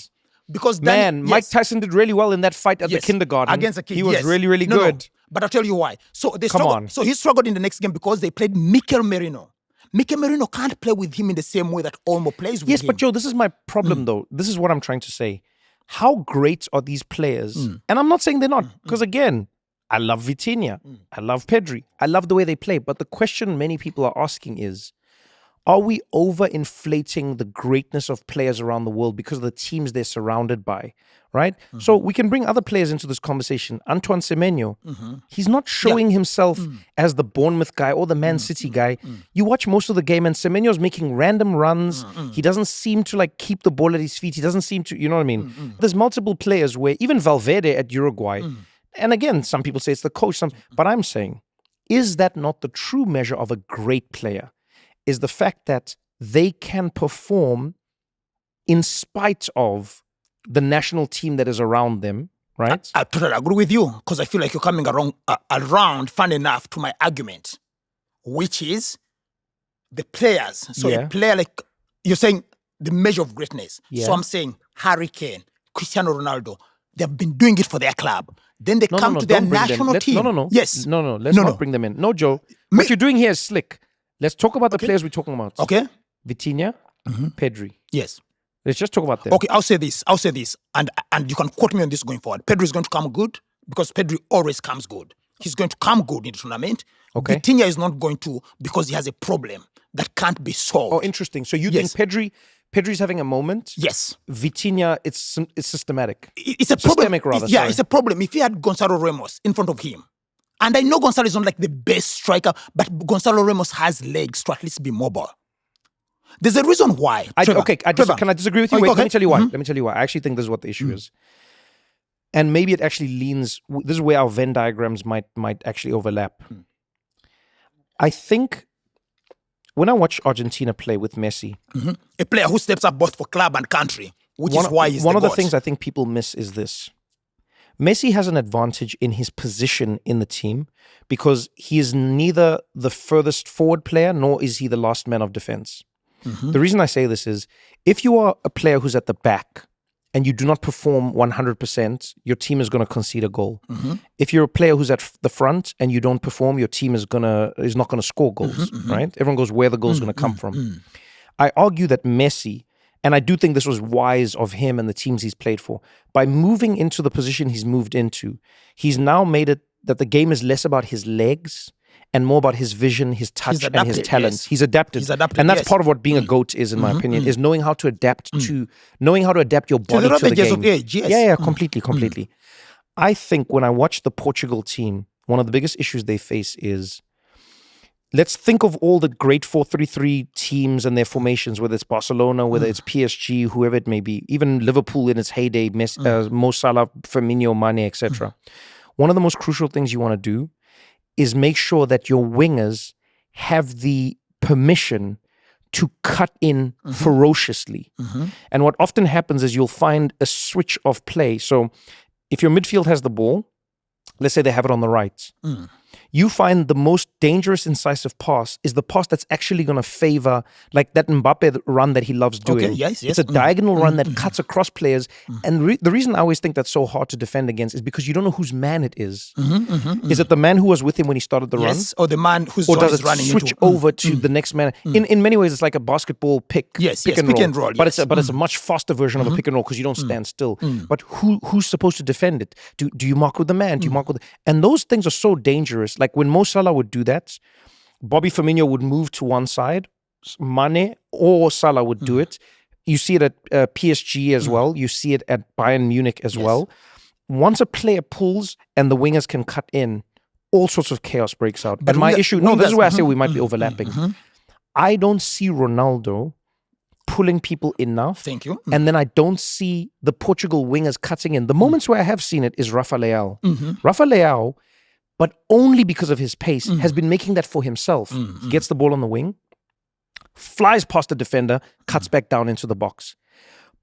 Because Mike Tyson did really well in that fight at the kindergarten. Against a kid. He was really, really good. No. But I'll tell you why. So he struggled in the next game because they played Mikel Merino. Mikel Merino can't play with him in the same way that Olmo plays with him. Yes, but Joe, this is my problem though. This is what I'm trying to say. How great are these players? And I'm not saying they're not, because again, I love Vitinha. I love Pedri. I love the way they play. But the question many people are asking is, are we overinflating the greatness of players around the world because of the teams they're surrounded by, right? So we can bring other players into this conversation. Antoine Semenyo, he's not showing himself as the Bournemouth guy or the Man City guy. You watch most of the game and Semenyo's making random runs. He doesn't seem to like keep the ball at his feet. He doesn't seem to, you know what I mean? There's multiple players where even Valverde at Uruguay, and again, some people say it's the coach, but I'm saying, is that not the true measure of a great player? Is the fact that they can perform in spite of the national team that is around them, right? I totally agree with you, because I feel like you're coming around fun enough to my argument, which is the players. So a player like, you're saying the measure of greatness. So I'm saying Harry Kane, Cristiano Ronaldo, they've been doing it for their club. Then they come to their national team. Yes. Let's not bring them in. No, Joe. What you're doing here is slick. Let's talk about the players we're talking about. Okay. Vitinha, Pedri. Yes. Let's just talk about them. Okay, I'll say this, and you can quote me on this going forward. Pedri is going to come good because Pedri always comes good. He's going to come good in the tournament. Okay. Vitinha is not going to because he has a problem that can't be solved. Oh, interesting. So you think Pedri's having a moment? Yes. Vitinha, it's systematic. It's a problem. Systemic, rather. Yeah, it's a problem. If he had Gonzalo Ramos in front of him, and I know Gonzalo is not like the best striker, but Gonzalo Ramos has legs to at least be mobile. There's a reason why. Can I disagree with you? Wait, let me tell you why. Let me tell you why. I actually think this is what the issue is. and maybe it actually leans. This is where our Venn diagrams might actually overlap. I think when I watch Argentina play with Messi, a player who steps up both for club and country, which is why he's one of the GOAT. things I think people miss is this. Messi has an advantage in his position in the team because he is neither the furthest forward player nor is he the last man of defense. The reason I say this is if you are a player who's at the back and you do not perform 100%, your team is going to concede a goal. If you're a player who's at the front and you don't perform, your team is not going to score goals, right? Everyone goes where the goal is going to come from. I argue that Messi, and I do think this was wise of him and the teams he's played for, by moving into the position he's moved into, he's now made it that the game is less about his legs and more about his vision, his touch, and his talent. Yes. He's adapted. And that's part of what being a GOAT is, in my opinion, is knowing how to adapt your body to the game. Of age, yes. Yeah, completely. I think when I watch the Portugal team, one of the biggest issues they face is, let's think of all the great 4-3-3 teams and their formations, whether it's Barcelona, whether it's PSG, whoever it may be, even Liverpool in its heyday, Mo Salah, Firmino, Mane, etc. One of the most crucial things you want to do is make sure that your wingers have the permission to cut in ferociously. And what often happens is you'll find a switch of play. So if your midfield has the ball, let's say they have it on the right, you find the most dangerous incisive pass is the pass that's actually going to favor like that Mbappe run that he loves doing. Okay, yes. It's a diagonal run that cuts across players. And the reason I always think that's so hard to defend against is because you don't know whose man it is. Is it the man who was with him when he started the run? Or the man who's does it running switch over to the next man? In many ways, it's like a basketball pick and roll. But it's a much faster version of a pick and roll because you don't stand still. But who's supposed to defend it? Do you mark with the man? Do you mark with and those things are so dangerous. Like when Mo Salah would do that, Bobby Firmino would move to one side, Mane or Salah would do it. You see it at PSG as well. You see it at Bayern Munich as well. Once a player pulls and the wingers can cut in, all sorts of chaos breaks out. But my issue, this is where I say we might be overlapping. I don't see Ronaldo pulling people enough. Thank you. And then I don't see the Portugal wingers cutting in. The moments where I have seen it is Rafa Leao. Rafa Leao, but only because of his pace, has been making that for himself. He gets the ball on the wing, flies past the defender, cuts back down into the box.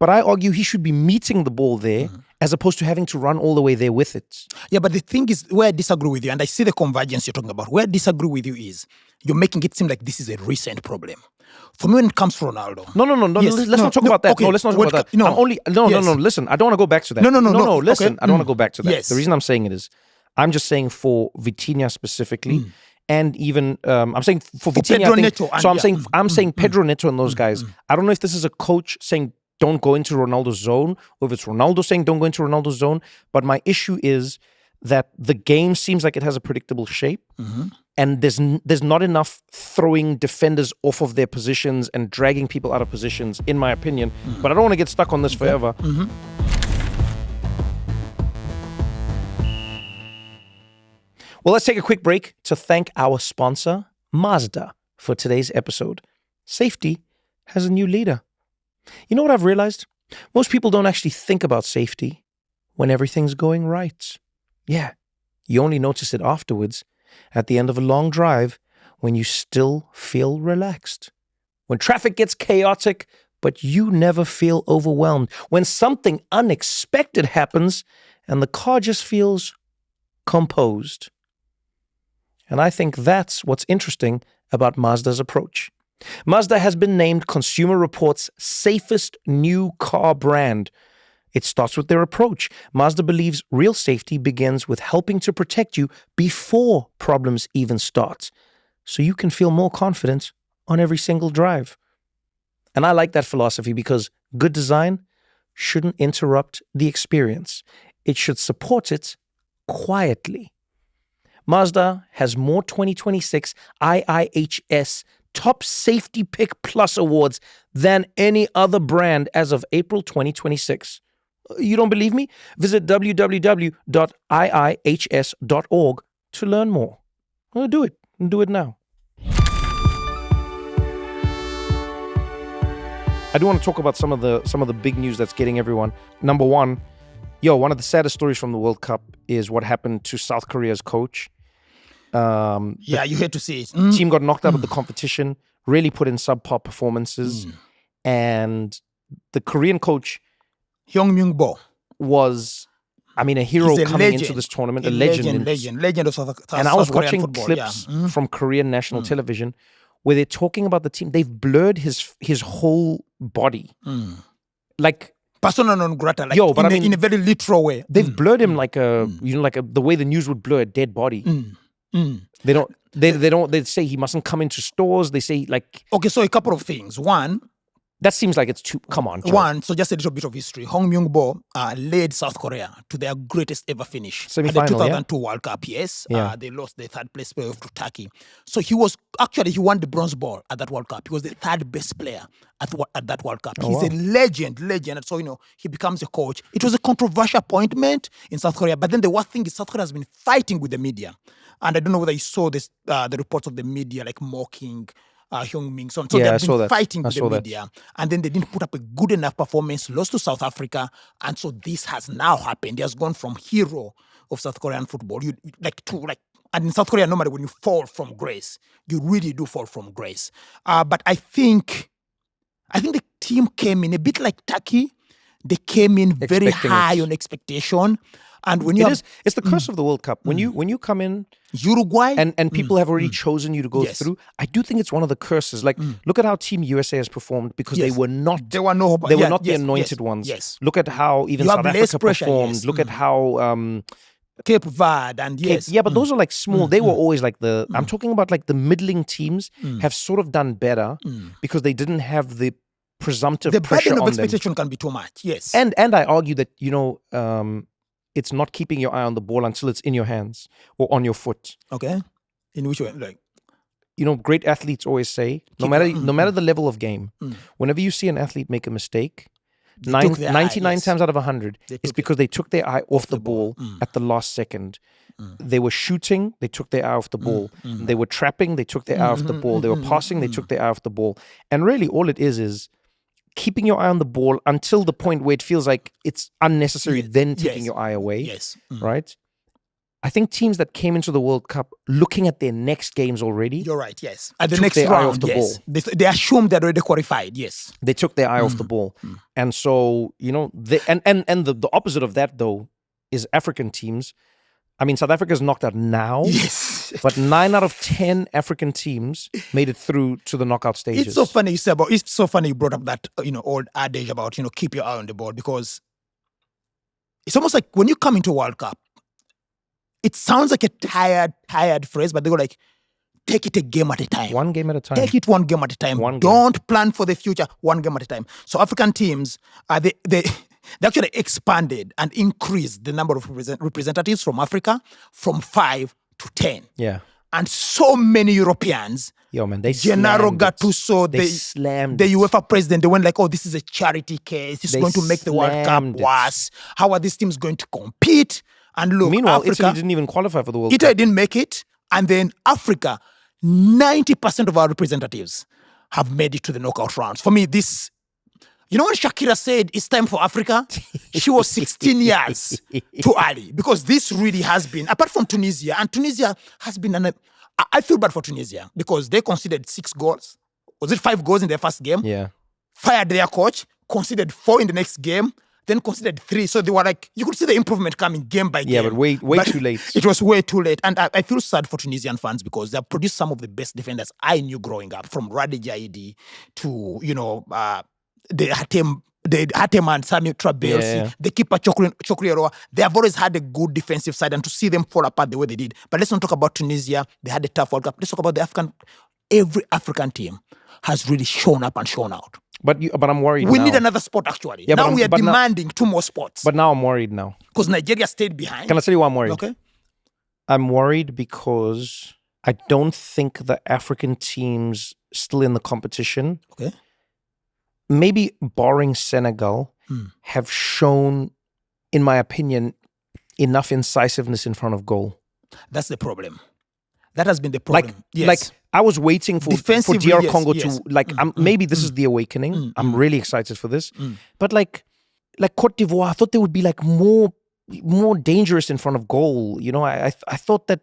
But I argue he should be meeting the ball there as opposed to having to run all the way there with it. Yeah, but the thing is, where I disagree with you, and I see the convergence you're talking about, where I disagree with you is you're making it seem like this is a recent problem. For me, when it comes to Ronaldo. No. Let's not talk about that. Okay. No, let's not talk about that. No. Listen, I don't want to go back to that. No. Listen, I don't want to go back to that. Yes. The reason I'm saying it is, I'm just saying for Vitinha specifically, and even I'm saying for Vitinha. Pedro Neto. I'm saying Pedro Neto and those guys. I don't know if this is a coach saying don't go into Ronaldo's zone, or if it's Ronaldo saying don't go into Ronaldo's zone. But my issue is that the game seems like it has a predictable shape, and there's not enough throwing defenders off of their positions and dragging people out of positions, in my opinion. But I don't want to get stuck on this forever. Well, let's take a quick break to thank our sponsor, Mazda, for today's episode. Safety has a new leader. You know what I've realized? Most people don't actually think about safety when everything's going right. Yeah, you only notice it afterwards, at the end of a long drive, when you still feel relaxed. When traffic gets chaotic, but you never feel overwhelmed. When something unexpected happens and the car just feels composed. And I think that's what's interesting about Mazda's approach. Mazda has been named Consumer Reports' safest new car brand. It starts with their approach. Mazda believes real safety begins with helping to protect you before problems even start, so you can feel more confident on every single drive. And I like that philosophy because good design shouldn't interrupt the experience. It should support it quietly. Mazda has more 2026 IIHS Top Safety Pick Plus awards than any other brand as of April 2026. You don't believe me? Visit www.iihs.org to learn more. Well, do it. Do it now. I do want to talk about some of the big news that's getting everyone. Number one, One of the saddest stories from the World Cup is what happened to South Korea's coach. You hate to see it. Team got knocked out of the competition, really put in subpar performances. And the Korean coach, Hyung Myung-bo, was, a hero coming into this tournament, a legend of South And I was watching football, clips from Korean national television where they're talking about the team. They've blurred his whole body. Like persona non grata, like in a very literal way. They've blurred him like the way the news would blur a dead body. They don't. They say he mustn't come into stores. They say like. Okay, so a couple of things. One, that seems like it's too. Come on, Joe. One. So just a little bit of history. Hong Myung-bo led South Korea to their greatest ever finish at the 2002 World Cup. Yes, they lost the third place playoff to Turkey. So he won the bronze ball at that World Cup. He was the third best player at that World Cup. He's a legend. And so he becomes a coach. It was a controversial appointment in South Korea. But then the worst thing is South Korea has been fighting with the media. And I don't know whether you saw this, the reports of the media like mocking Hyung Min Son. So they've been fighting with the media. And then they didn't put up a good enough performance, lost to South Africa. And so this has now happened. He has gone from hero of South Korean football. And in South Korea, normally when you fall from grace, you really do fall from grace. But I think the team came in a bit like Turkey. They came in very high on expectation. And when it's the curse of the World Cup. When you come in Uruguay and people have already chosen you to go through, I do think it's one of the curses. Like look at how Team USA has performed because they were not the anointed ones. Yes. Look at how even South Africa performed. Look at how Cape Verde and but those are like small. They were always like I'm talking about like the middling teams have sort of done better because they didn't have the presumptive pressure on them. The burden of expectation can be too much. Yes. And I argue that it's not keeping your eye on the ball until it's in your hands or on your foot. Okay. In which way? Like, great athletes always say, no matter the level of game, whenever you see an athlete make a mistake, 99 times out of 100, it's because they took their eye off the ball at the last second. They were shooting, they took their eye off the ball. They were trapping, they took their eye off the ball. They were passing, they took their eye off the ball. And really all it is keeping your eye on the ball until the point where it feels like it's unnecessary, then taking your eye away. Yes. Right? I think teams that came into the World Cup looking at their next games already. You're right, yes. At the next round, eye off the ball. They assumed they're already qualified, yes. They took their eye off the ball. And so, the opposite of that, though, is African teams. South Africa's knocked out now. Yes. But 9 out of 10 African teams made it through to the knockout stages. It's so funny you brought up that, old adage about, keep your eye on the ball, because it's almost like when you come into a World Cup, it sounds like a tired phrase, but they go like, take it a game at a time. One game at a time. Take it one game at a time. Don't plan for the future, one game at a time. So African teams, they actually expanded and increased the number of representatives from Africa from 5 to 10. Yeah. And so many Europeans, they Gennaro Gattuso, they slammed the UEFA president, they went like, this is a charity case. This is going to make the World Cup worse. How are these teams going to compete? And look, meanwhile, Africa, Italy didn't even qualify for the World Cup. Italy didn't make it. And then Africa, 90% of our representatives have made it to the knockout rounds. For me, this... when Shakira said it's time for Africa, she was 16 years too early, because this really has been, apart from Tunisia, and Tunisia has been I feel bad for Tunisia because they conceded 6 goals. Was it 5 goals in their first game? Yeah. Fired their coach, conceded 4 in the next game, then conceded 3. So they were like, you could see the improvement coming game by game. Yeah, but way too late. It was way too late. And I feel sad for Tunisian fans because they have produced some of the best defenders I knew growing up, from Radi Jaidi to, the Hatem and Sami Trabelsi, the keeper Chokriero. They have always had a good defensive side, and to see them fall apart the way they did. But let's not talk about Tunisia. They had a tough World Cup. Let's talk about every African team has really shown up and shown out. But I'm worried We now. need another sport, actually. Yeah, now we are demanding 2 more sports. But now I'm worried now. Because Nigeria stayed behind. Can I tell you why I'm worried? Okay. I'm worried because I don't think the African teams still in the competition, maybe barring Senegal, have shown, in my opinion, enough incisiveness in front of goal. That's the problem. That has been the problem. Like I was waiting for DR Congo to maybe this is the awakening. I'm really excited for this. But like Cote d'Ivoire, I thought they would be like more dangerous in front of goal. You know, I thought that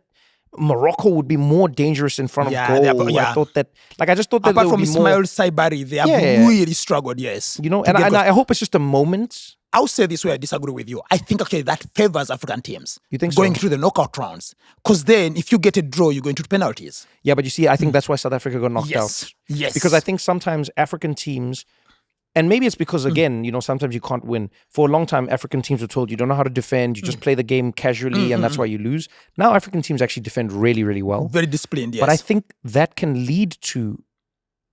Morocco would be more dangerous in front of goal. I thought that, like, I just thought that apart there would from be more. Ismail Saibari, they have really struggled. Yes, you know, and I hope it's just a moment. I'll say this way, I disagree with you. I think actually that favors African teams. You think going so? through the knockout rounds, because then if you get a draw, you're going to penalties. Yeah, but you see, I think that's why South Africa got knocked out. Yes, because I think sometimes African teams. And maybe it's because, again, you know, sometimes you can't win. For a long time, African teams were told you don't know how to defend. You just play the game casually, and that's why you lose. Now, African teams actually defend really, really well. Very disciplined, yes. But I think that can lead to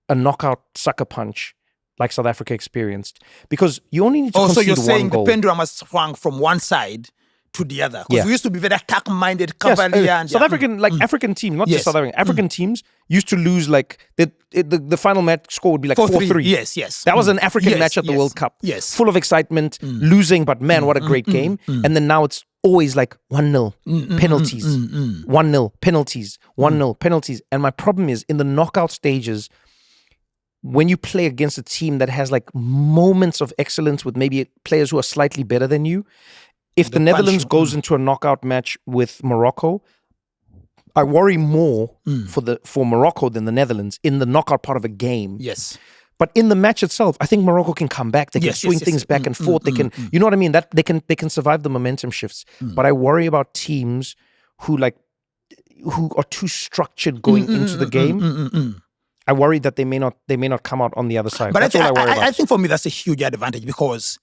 a knockout sucker punch like South Africa experienced. Because you only need to concede one goal. So you're saying the pendulum has swung from one side to the other. Because we used to be very attack-minded, cavalier. And South African, like African teams, not just South African. African teams used to lose like, the final match score would be like 4-3. Yes. That was an African match at the World Cup. Yes. Full of excitement, losing, but man, what a great game. And then now it's always like 1-0, penalties, 1-0, penalties, 1-0, penalties. And my problem is, in the knockout stages, when you play against a team that has like moments of excellence with maybe players who are slightly better than you, if the Netherlands goes into a knockout match with Morocco, I worry more for Morocco than the Netherlands in the knockout part of a game. Yes. But in the match itself, I think Morocco can come back. They can swing things back and forth. They can, you know what I mean? That they can survive the momentum shifts. But I worry about teams who are too structured going into the game. I worry that they may not come out on the other side. But that's all I worry about. I think for me that's a huge advantage, because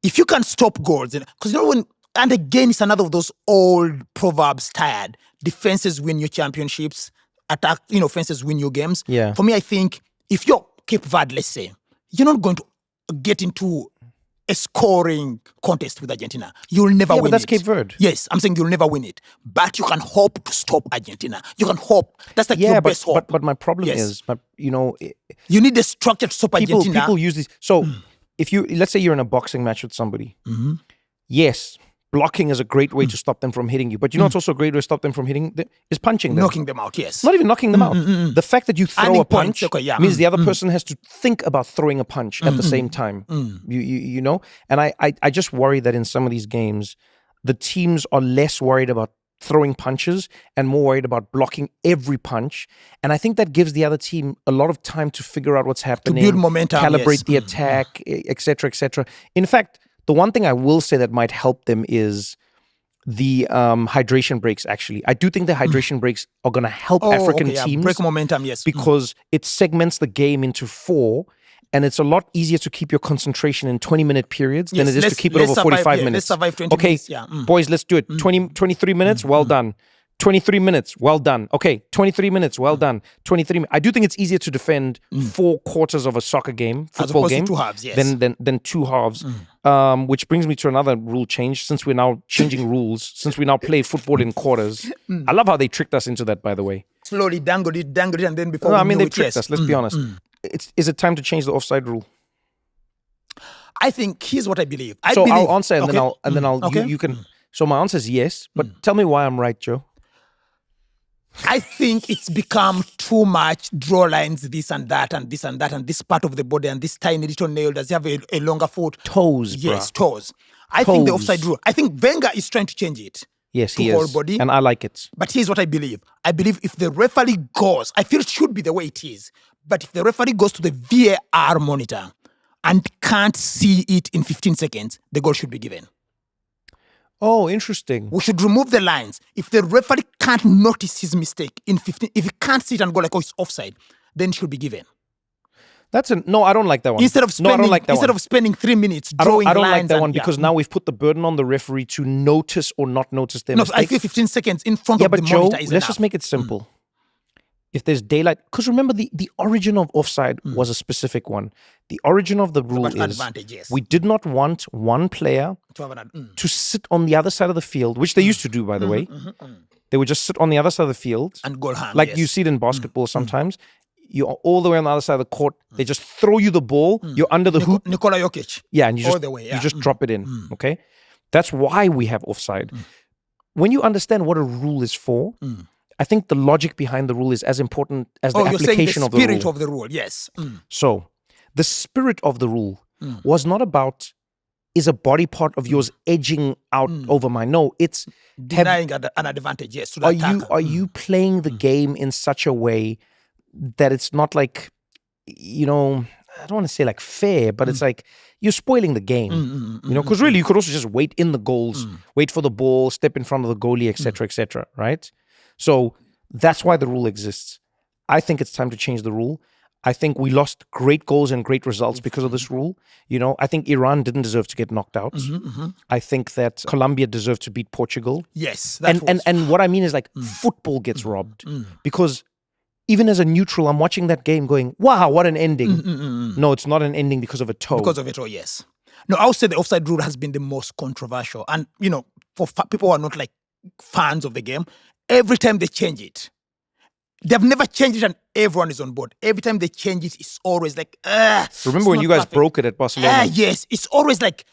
if you can stop goals, because you know and again, it's another of those old proverbs tired. Defenses win your championships, offenses win your games. Yeah. For me, I think if you're Cape Verde, let's say, you're not going to get into a scoring contest with Argentina. You'll never win but that's it. Cape Verde. Yes, I'm saying you'll never win it. But you can hope to stop Argentina. You can hope. That's like your best hope. But my problem is, you need the structure to stop Argentina. People use this. So if let's say you're in a boxing match with somebody, yes, blocking is a great way to stop them from hitting you. But you know what's also a great way to stop them from hitting them? Is punching them. Knocking them out, yes. Not even knocking them out. The fact that you throw a punch means the other person has to think about throwing a punch at the same time. You know? And I just worry that in some of these games, the teams are less worried about throwing punches and more worried about blocking every punch. And I think that gives the other team a lot of time to figure out what's happening. To build momentum, calibrate the attack, etc., etc. In fact, the one thing I will say that might help them is the hydration breaks, actually. I do think the hydration breaks are going to help African teams. Break momentum, yes. Because it segments the game into 4, and it's a lot easier to keep your concentration in 20-minute periods than it is to keep it over 45 minutes. Let's survive 20 minutes. Boys, let's do it. 23 minutes, well done. 23 minutes, well done. Okay, 23 minutes, well done. 23 minutes. I do think it's easier to defend 4 quarters of a soccer game, football game, to 2 halves, yes. than 2 halves. Which brings me to another rule change. Since we're now changing rules, since we now play football in quarters, I love how they tricked us into that, by the way. Slowly dangled it, and then before they tricked us, let's be honest. Is it time to change the offside rule? I think here's what I believe. I'll answer and then I'll you can. So my answer is yes, but tell me why I'm right, Joe. I think it's become too much draw lines, this and that, and this and that, and this part of the body, and this tiny little nail. Does he have a longer foot? Toes, yes, toes. I think the offside rule. I think Wenger is trying to change it. Yes, he is. Whole body. And I like it. But here's what I believe. I believe if the referee goes, I feel it should be the way it is. But if the referee goes to the VAR monitor and can't see it in 15 seconds, the goal should be given. Oh, interesting. We should remove the lines. If the referee can't notice his mistake in 15, if he can't see it and go like, oh, it's offside, then it should be given. No, I don't like that one. Instead of spending 3 minutes drawing lines. I don't like that one because now we've put the burden on the referee to notice or not notice their mistakes. I feel 15 seconds in front of the monitor is enough. Let's just make it simple. If there's daylight, because remember the origin of offside was a specific one. The origin of the rule is we did not want one player to sit on the other side of the field, which they used to do, by the way. They would just sit on the other side of the field. And goal hand, like you see it in basketball sometimes. You're all the way on the other side of the court. They just throw you the ball. You're under the hoop. Nikola Jokic. Yeah, and you just drop it in, okay? That's why we have offside. When you understand what a rule is for, I think the logic behind the rule is as important as the application of the rule. The spirit of the rule, yes. So, the spirit of the rule was not about is a body part of yours edging out over mine. No, it's denying an advantage. Yes, to the are attacker. you playing the game in such a way that it's not like, I don't want to say like fair, but it's like you're spoiling the game. Because really you could also just wait in the goals, wait for the ball, step in front of the goalie, etc., right? So that's why the rule exists. I think it's time to change the rule. I think we lost great goals and great results because of this rule. I think Iran didn't deserve to get knocked out. I think that Colombia deserved to beat Portugal. Yes. And what I mean is like football gets robbed. Because even as a neutral, I'm watching that game going, wow, what an ending. No, it's not an ending because of a toe. Because of a toe, yes. No, I would say the offside rule has been the most controversial. And, for people who are not like fans of the game, every time they change it, they've never changed it and everyone is on board. Every time they change it, it's always like, remember when you guys broke it at Barcelona? Yes, it's always like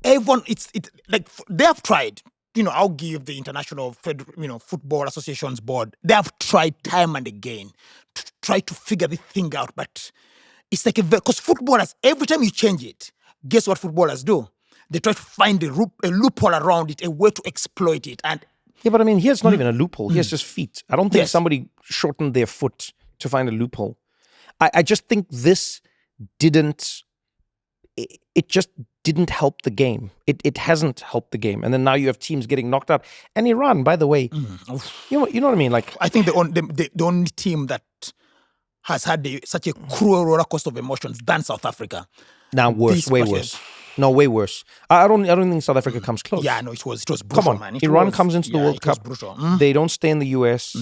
everyone. It's like they have tried. I'll give the International Football Association's board. They have tried time and again to try to figure the thing out, but it's like because footballers, every time you change it, guess what footballers do? They try to find a loophole around it, a way to exploit it, and. Yeah, but I mean, here's not even a loophole. Here's just feet. I don't think somebody shortened their foot to find a loophole. I just think this it just didn't help the game. It hasn't helped the game. And then now you have teams getting knocked out. And Iran, by the way, you know what I mean? Like, I think the only team that has had such a cruel roller coaster of emotions than South Africa. Now worse, way worse. No, way worse. I don't think South Africa comes close. Yeah, no, it was brutal, come on, man. Iran comes into the World Cup. They don't stay in the US.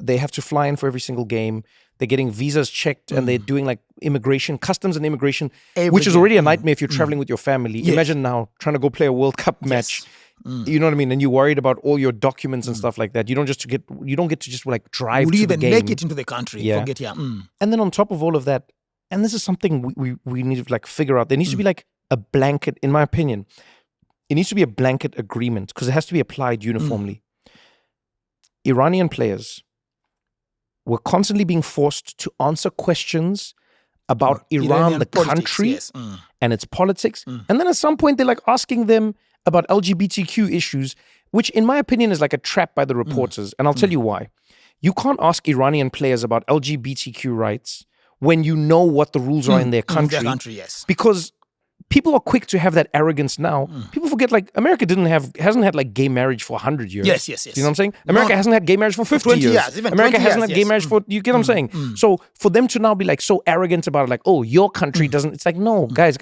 They have to fly in for every single game. They're getting visas checked and they're doing like customs and immigration, which is already a nightmare if you're traveling with your family. Yes. Imagine now trying to go play a World Cup match. You know what I mean? And you're worried about all your documents and stuff like that. You don't get to just like drive to the game. Even make it into the country. Yeah. And then on top of all of that, and this is something we need to like figure out. There needs to be like a blanket, in my opinion. It needs to be a blanket agreement because it has to be applied uniformly. Iranian players were constantly being forced to answer questions about Iran, the country, and its politics. And then at some point, they're like asking them about LGBTQ issues, which in my opinion is like a trap by the reporters. And I'll tell you why. You can't ask Iranian players about LGBTQ rights when you know what the rules are in their country. Because people are quick to have that arrogance now. People forget like America hasn't had like gay marriage for 100 years. Yes. You know what I'm saying? America hasn't had gay marriage for 50 years. America hasn't had gay marriage for, you get what I'm saying? So for them to now be like so arrogant about it, like, oh, your country doesn't, it's like, no, guys.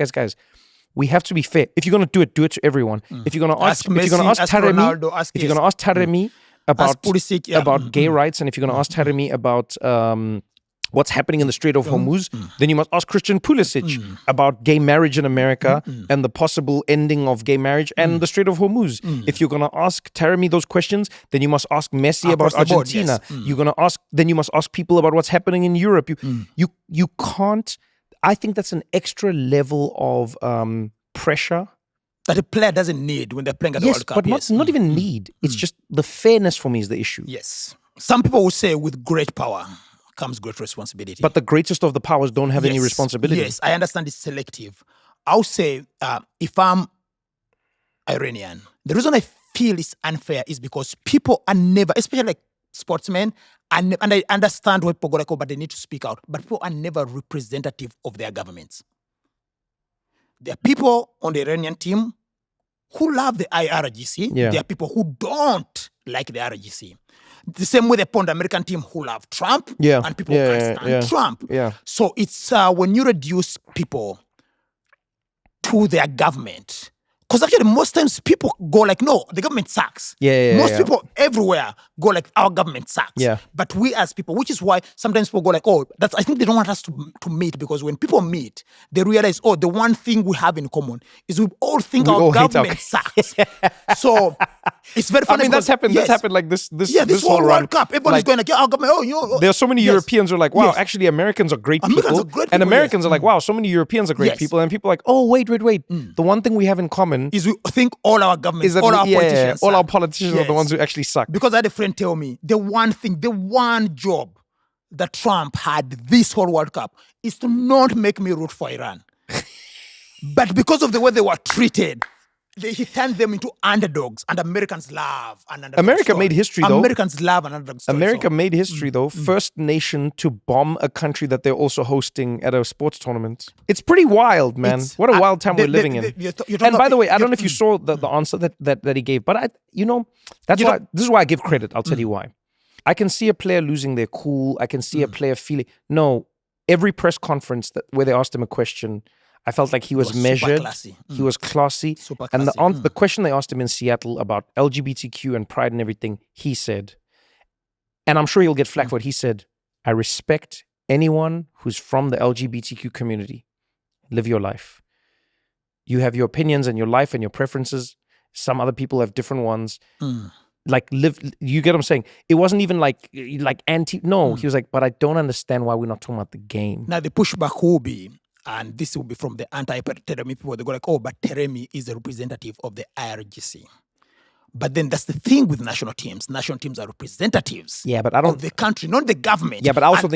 We have to be fair. If you're going to do it to everyone. If you're going to ask Taremi about gay rights, and if you're going to ask Taremi about what's happening in the Strait of Hormuz, then you must ask Christian Pulisic about gay marriage in America and the possible ending of gay marriage and the Strait of Hormuz. If you're going to ask Taremi those questions, then you must ask Messi about Argentina. You're going to then you must ask people about what's happening in Europe. You can't. I think that's an extra level of pressure that a player doesn't need when they're playing at the World Cup. But not even need. It's just the fairness for me is the issue. Yes. Some people will say with great power comes great responsibility. But the greatest of the powers don't have any responsibility. Yes, I understand it's selective. I'll say if I'm Iranian, the reason I feel it's unfair is because people are never, especially like sportsmen, and I understand why people go like, oh, but they need to speak out. But people are never representative of their governments. There are people on the Iranian team who love the IRGC. Yeah. There are people who don't like the IRGC. The same way the American team who love Trump and people who can't stand Trump. Yeah. So it's when you reduce people to their government, because actually most times people go like, no, the government sucks. Most people everywhere go like, our government sucks. Yeah. But we as people, which is why sometimes people go like, oh, I think they don't want us to meet, because when people meet, they realize, oh, the one thing we have in common is we all think our government sucks. So it's very funny. I mean, that's happened like this whole World Cup. Everybody's going like, our government, there are so many Europeans who are like, wow, actually Americans are great people. And Americans are like, wow, so many Europeans are great people. And people are like, oh, wait. The one thing we have in common is we think all our governments, all our politicians all our politicians are the ones who actually suck. Because I had a friend tell me, the one job that Trump had this whole World Cup is to not make me root for Iran. But because of the way they were treated, he turned them into underdogs, and Americans love an underdog America story. made history, though. Americans love an underdog story. America made history, though. First nation to bomb a country that they're also hosting at a sports tournament. It's pretty wild, man. What a wild time we're living in. And by the way, I don't know if you saw the answer that he gave, but this is why I give credit. I'll tell you why. I can see a player losing their cool. I can see a player feeling... No, every press conference where they asked him a question... I felt like he was measured, he was classy. And the question they asked him in Seattle about LGBTQ and pride and everything, he said, and I'm sure he'll get flack for it, he said, I respect anyone who's from the LGBTQ community. Live your life. You have your opinions and your life and your preferences. Some other people have different ones. Like you get what I'm saying? It wasn't even like anti, no. He was like, but I don't understand why we're not talking about the game. Now the pushback will be, and this will be from the anti-Teremi people. They go like, oh, but Teremi is a representative of the IRGC. But then that's the thing with national teams. National teams are representatives of the country, not the government. Yeah, but I also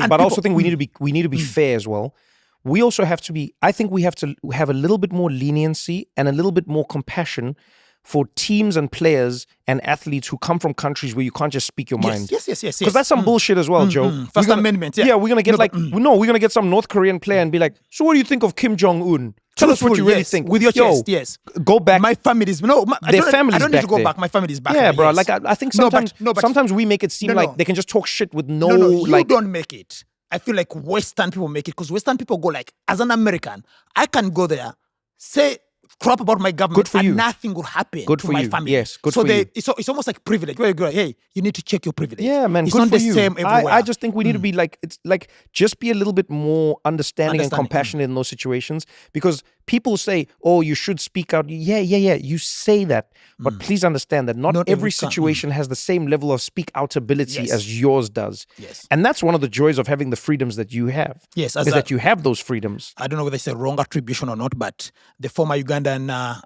think we need to be fair as well. We also have to be, I think we have to have a little bit more leniency and a little bit more compassion for teams and players and athletes who come from countries where you can't just speak your mind. Yes. Because that's some bullshit as well, Joe. First Amendment, yeah. We're going to get we're going to get some North Korean player and be like, so what do you think of Kim Jong-un? Tell us what you really think. With your chest, yes. Go back. My family is, I don't need to go back. My family is back. Yeah, bro. Like, I think sometimes we make it seem like they can just talk shit with no. You don't make it. I feel like Western people make it, because Western people go like, as an American, I can go there, say crap about my government, and nothing will happen to my family. Yes, good for you. It's almost like privilege. Where you go, hey, you need to check your privilege. Yeah, man, it's good not for the you. same everywhere. I just think we need to be like, it's like, just be a little bit more understanding and compassionate in those situations, because people say, oh, you should speak out. Yeah, you say that. But please understand that not every situation has the same level of speak out ability as yours does. Yes. And that's one of the joys of having the freedoms that you have. Yes. Is that you have those freedoms. I don't know whether it's a wrong attribution or not, but the former Ugandan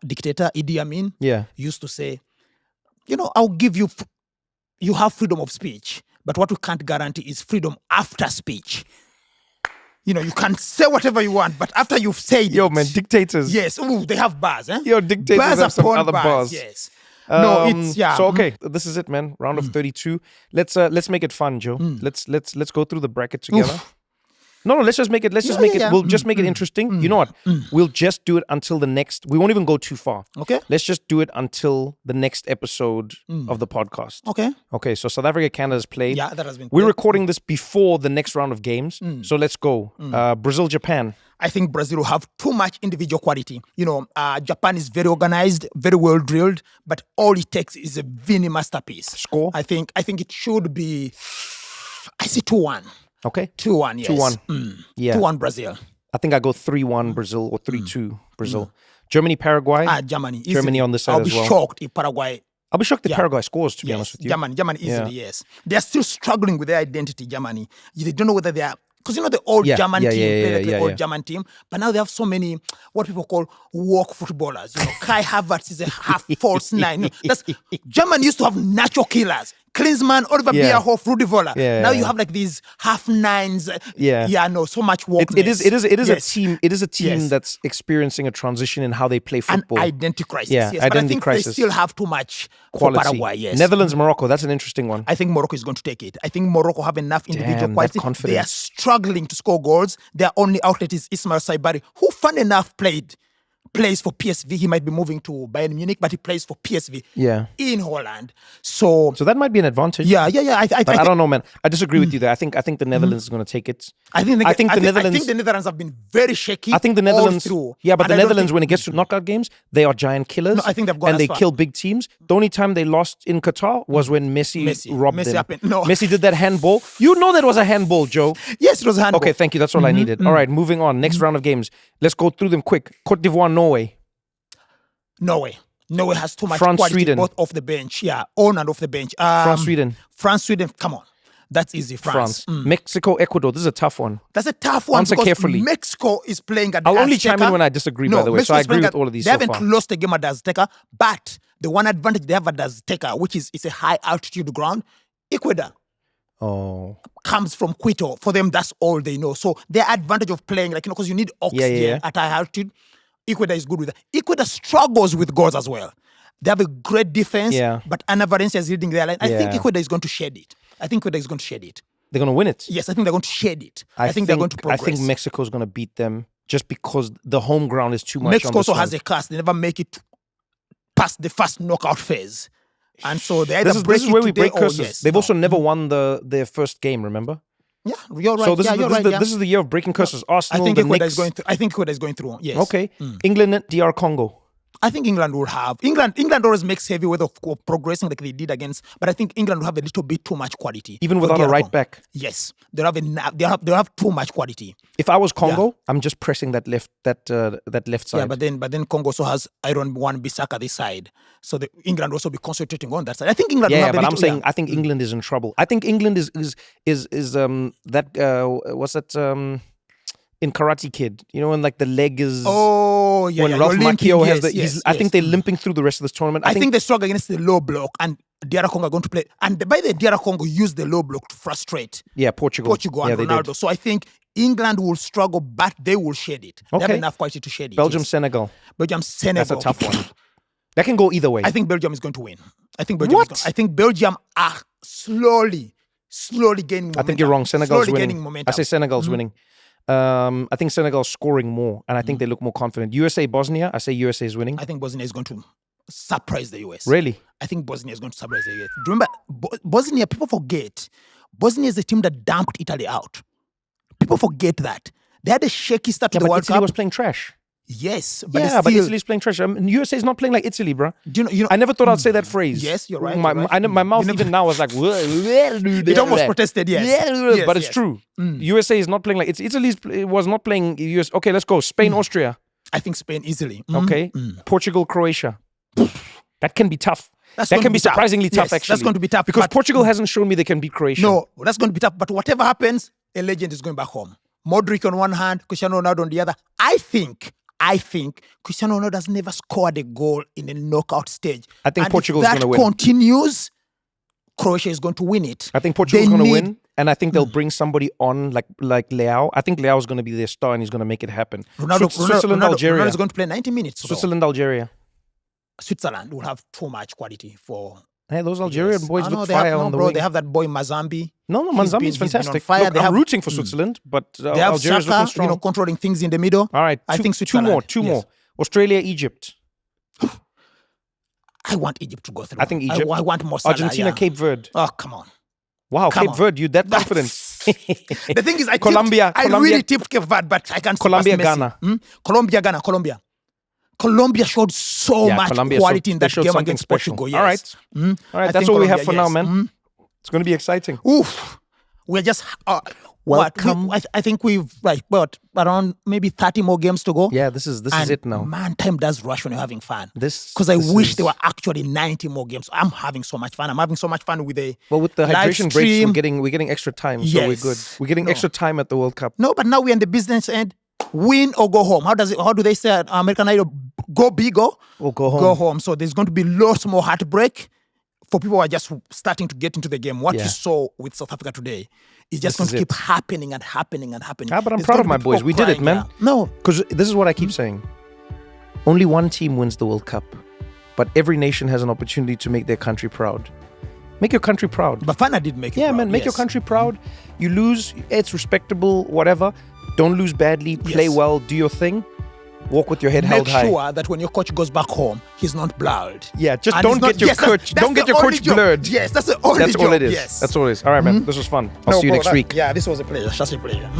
dictator, Idi Amin, used to say, I'll give you, you have freedom of speech, but what we can't guarantee is freedom after speech. You can say whatever you want, but after you've said it. Man, dictators. Yes. Ooh, they have bars, eh? Dictators bars have some other bars. Yes. So, okay, this is it, man. Round of 32. Let's make it fun, Joe. Let's go through the bracket together. Oof. No, let's just make it. We'll just make it interesting. You know what? We'll just do it until the next. We won't even go too far. Okay. Let's just do it until the next episode of the podcast. Okay. Okay. So South Africa, Canada has played. Yeah, that has been. We're recording this before the next round of games. So let's go. Brazil, Japan. I think Brazil will have too much individual quality. Japan is very organized, very well drilled, but all it takes is a Vini masterpiece. Score? I think it should be. I see 2-1. Okay. 2-1, yes. 2-1. Yeah. 2-1 Brazil. I think I go 3-1 Brazil or 3-2 Brazil. Germany, Paraguay. Germany. Easily. Germany on this side as well. I'll be shocked if Paraguay. I'll be shocked if Paraguay scores, to be honest with you. Germany easily, yes. They are still struggling with their identity, Germany. They don't know whether they are... Because the old German team played like the old German team, but now they have so many what people call walk footballers. Kai Havertz is a half false nine. Germany used to have natural killers. Klinsmann, Oliver Bierhoff, Rudi Völler. Now you have like these half nines. So much wokeness. It is a team that's experiencing a transition in how they play football. An identity crisis. Yeah, yes. Identity but I think crisis. They still have too much quality. For Paraguay. Yes. Netherlands, Morocco. That's an interesting one. I think Morocco is going to take it. I think Morocco have enough individual quality. They are struggling to score goals. Their only outlet is Ismail Saibari, who, fun enough, plays for PSV. He might be moving to Bayern Munich, but he plays for PSV in Holland. So that might be an advantage. Yeah. I don't know, man. I disagree with you there. I think the Netherlands is going to take it. I think the Netherlands have been very shaky. I think the Netherlands. Through, but the Netherlands, when it gets to knockout games, they are giant killers. No, I think they've gone and they kill big teams. The only time they lost in Qatar was when Messi robbed them. Messi did that handball. You know that was a handball, Joe. Yes, it was a handball. Okay, thank you. That's all I needed. All right, moving on. Next round of games. Let's go through them quick. Cote d'Ivoire, Norway. Norway has too much France, quality, Sweden. both off the bench. Yeah, on and off the bench. France, Sweden. Come on. That's easy. France. Mexico, Ecuador. This is a tough one. That's a tough one. Answer because carefully. Mexico is playing at the I'll only Azteca. chime in when I disagree, by the way. Mexico so I agree with all of these They so haven't far. lost a game at the Azteca, but the one advantage they have at the Azteca, which is it's a high altitude ground, Ecuador. Comes from Quito. For them, that's all they know. So their advantage of playing, because you need oxygen at high altitude. Ecuador is good with that. Ecuador struggles with goals as well. They have a great defense, but Ana Valencia is leading their line. I think Ecuador is going to shed it. They're going to win it? Yes, I think they're going to shed it. I think they're going to progress. I think Mexico's going to beat them just because the home ground is too much. Mexico also has a curse. They never make it past the first knockout phase. And so they either this is where we break curses. They've also never won their first game, remember? Yeah, you're right. So this is the year of breaking curses. Arsenal, I think Ecuador is going through. Yes. Okay. England, DR Congo. I think England will have. England always makes heavy weight of progressing like they did against. But I think England will have a little bit too much quality. Even without a right back. Yes, they'll have too much quality. If I was Congo, I'm just pressing that left side. Yeah, but then Congo also has Iron One Bissaka this side. So England will also be concentrating on that side. I think England. Yeah, but I'm saying I think England is in trouble. I think England is that what's that in Karate Kid, you know, when like the leg is when Ralph Macchio has I think they're limping through the rest of this tournament. I think they struggle against the low block, and DR Congo are going to play. And by the DR Congo use the low block to frustrate. Yeah, Portugal and Ronaldo. So I think England will struggle, but they will shed it. Okay. They have enough quality to shed it. Belgium, Senegal. That's a tough one. That can go either way. I think Belgium is going to win. I think Belgium are slowly gaining momentum. I think you're wrong. Senegal's winning. I say Senegal's Mm-hmm. winning. I think Senegal's scoring more, and I think they look more confident. USA, Bosnia, I say USA is winning. I think Bosnia is going to surprise the US. Really? I think Bosnia is going to surprise the US. Remember, Bosnia, people forget, Bosnia is the team that dumped Italy out. People forget that. They had a shaky start to the World Cup. Italy was playing trash. Yes, but Italy's playing trash. USA is not playing like Italy, bro. You know, I never thought I'd say that phrase. Yes, you're right. My mouth even now was like, it almost protested. Yes, but it's true. USA is not playing like Italy was not playing US. Okay, let's go. Spain, Austria. I think Spain easily. Okay, Portugal, Croatia. That can be tough. That can be surprisingly tough, actually. That's going to be tough because Portugal hasn't shown me they can beat Croatia. No, that's going to be tough. But whatever happens, a legend is going back home. Modric on one hand, Cristiano Ronaldo on the other. I think Cristiano Ronaldo has never scored a goal in a knockout stage. I think Portugal is going to win. If that continues, Croatia is going to win it. I think Portugal is going to win, and I think they'll bring somebody on like Leao. I think Leao is going to be their star, and he's going to make it happen. Switzerland, Algeria. Ronaldo is going to play 90 minutes. Switzerland, Algeria. Switzerland will have too much quality for... Hey, those Algerian boys look fire on the wing. They have that boy Mazambi. No, Mazambi's fantastic. Look, I'm rooting for Switzerland, but Algeria's looking strong. Controlling things in the middle. All right, I think Switzerland. Two more. Australia, Egypt. I want Egypt to go through. I think Egypt. I want more Salah, Argentina, Cape Verde. Oh, come on. Wow, Cape Verde, you that confident. The thing is, I really tipped Cape Verde, but I can't. Colombia, Ghana. Colombia showed so much quality in that game against Portugal. Yes. All right. That's all we have for now, man. It's going to be exciting. Oof. We're just welcome. I think we've around maybe 30 more games to go. Yeah, this is it now. Man, time does rush when you're having fun. Because I wish there were actually 90 more games. I'm having so much fun. I'm having so much fun with the hydration breaks. We're getting extra time, so we're good. We're getting extra time at the World Cup. No, but now we're in the business end. Win or go home. How do they say American Idol? Go big or go home. Go home. So there's going to be lots more heartbreak for people who are just starting to get into the game. What you saw with South Africa today is just going to keep happening and happening and happening. But I'm proud of my boys. We did it, man. No. Because this is what I keep saying. Only one team wins the World Cup, but every nation has an opportunity to make their country proud. Make your country proud. Bafana did make it proud. Yeah, man. Make your country proud. You lose, it's respectable, whatever. Don't lose badly. Play well. Do your thing. Walk with your head held high. Make sure that when your coach goes back home, he's not blurred. Yeah, just don't get your coach. Don't get your coach blurred. Yes, that's the only job. That's all it is. Yes. That's all it is. All right, man. This was fun. I'll see you next week. Yeah, this was a pleasure. Just a pleasure.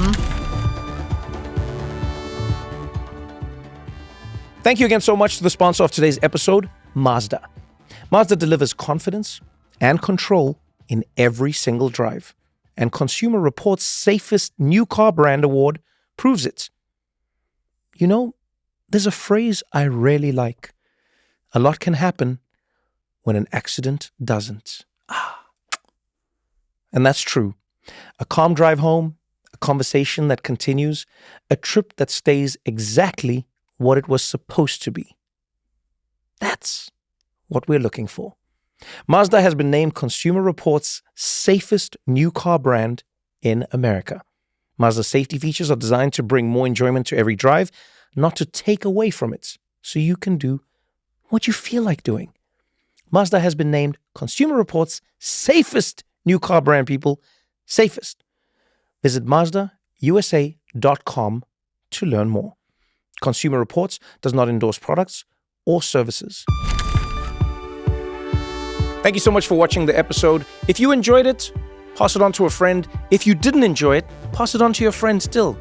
Thank you again so much to the sponsor of today's episode, Mazda. Mazda delivers confidence and control in every single drive. And Consumer Reports' safest new car brand award proves it. You know, there's a phrase I really like. A lot can happen when an accident doesn't. And that's true. A calm drive home, a conversation that continues, a trip that stays exactly what it was supposed to be. That's what we're looking for. Mazda has been named Consumer Reports' safest new car brand in America. Mazda's safety features are designed to bring more enjoyment to every drive, not to take away from it, so you can do what you feel like doing. Mazda has been named Consumer Reports' safest new car brand, people. Safest. Visit MazdaUSA.com to learn more. Consumer Reports does not endorse products or services. Thank you so much for watching the episode. If you enjoyed it, pass it on to a friend. If you didn't enjoy it, pass it on to your friend still.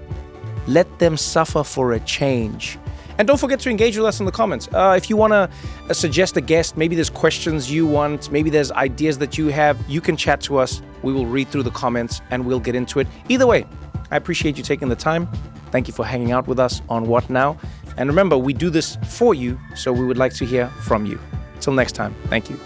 Let them suffer for a change. And don't forget to engage with us in the comments. If you want to suggest a guest, maybe there's questions you want, maybe there's ideas that you have, you can chat to us. We will read through the comments and we'll get into it. Either way, I appreciate you taking the time. Thank you for hanging out with us on What Now? And remember, we do this for you, so we would like to hear from you. Till next time, thank you.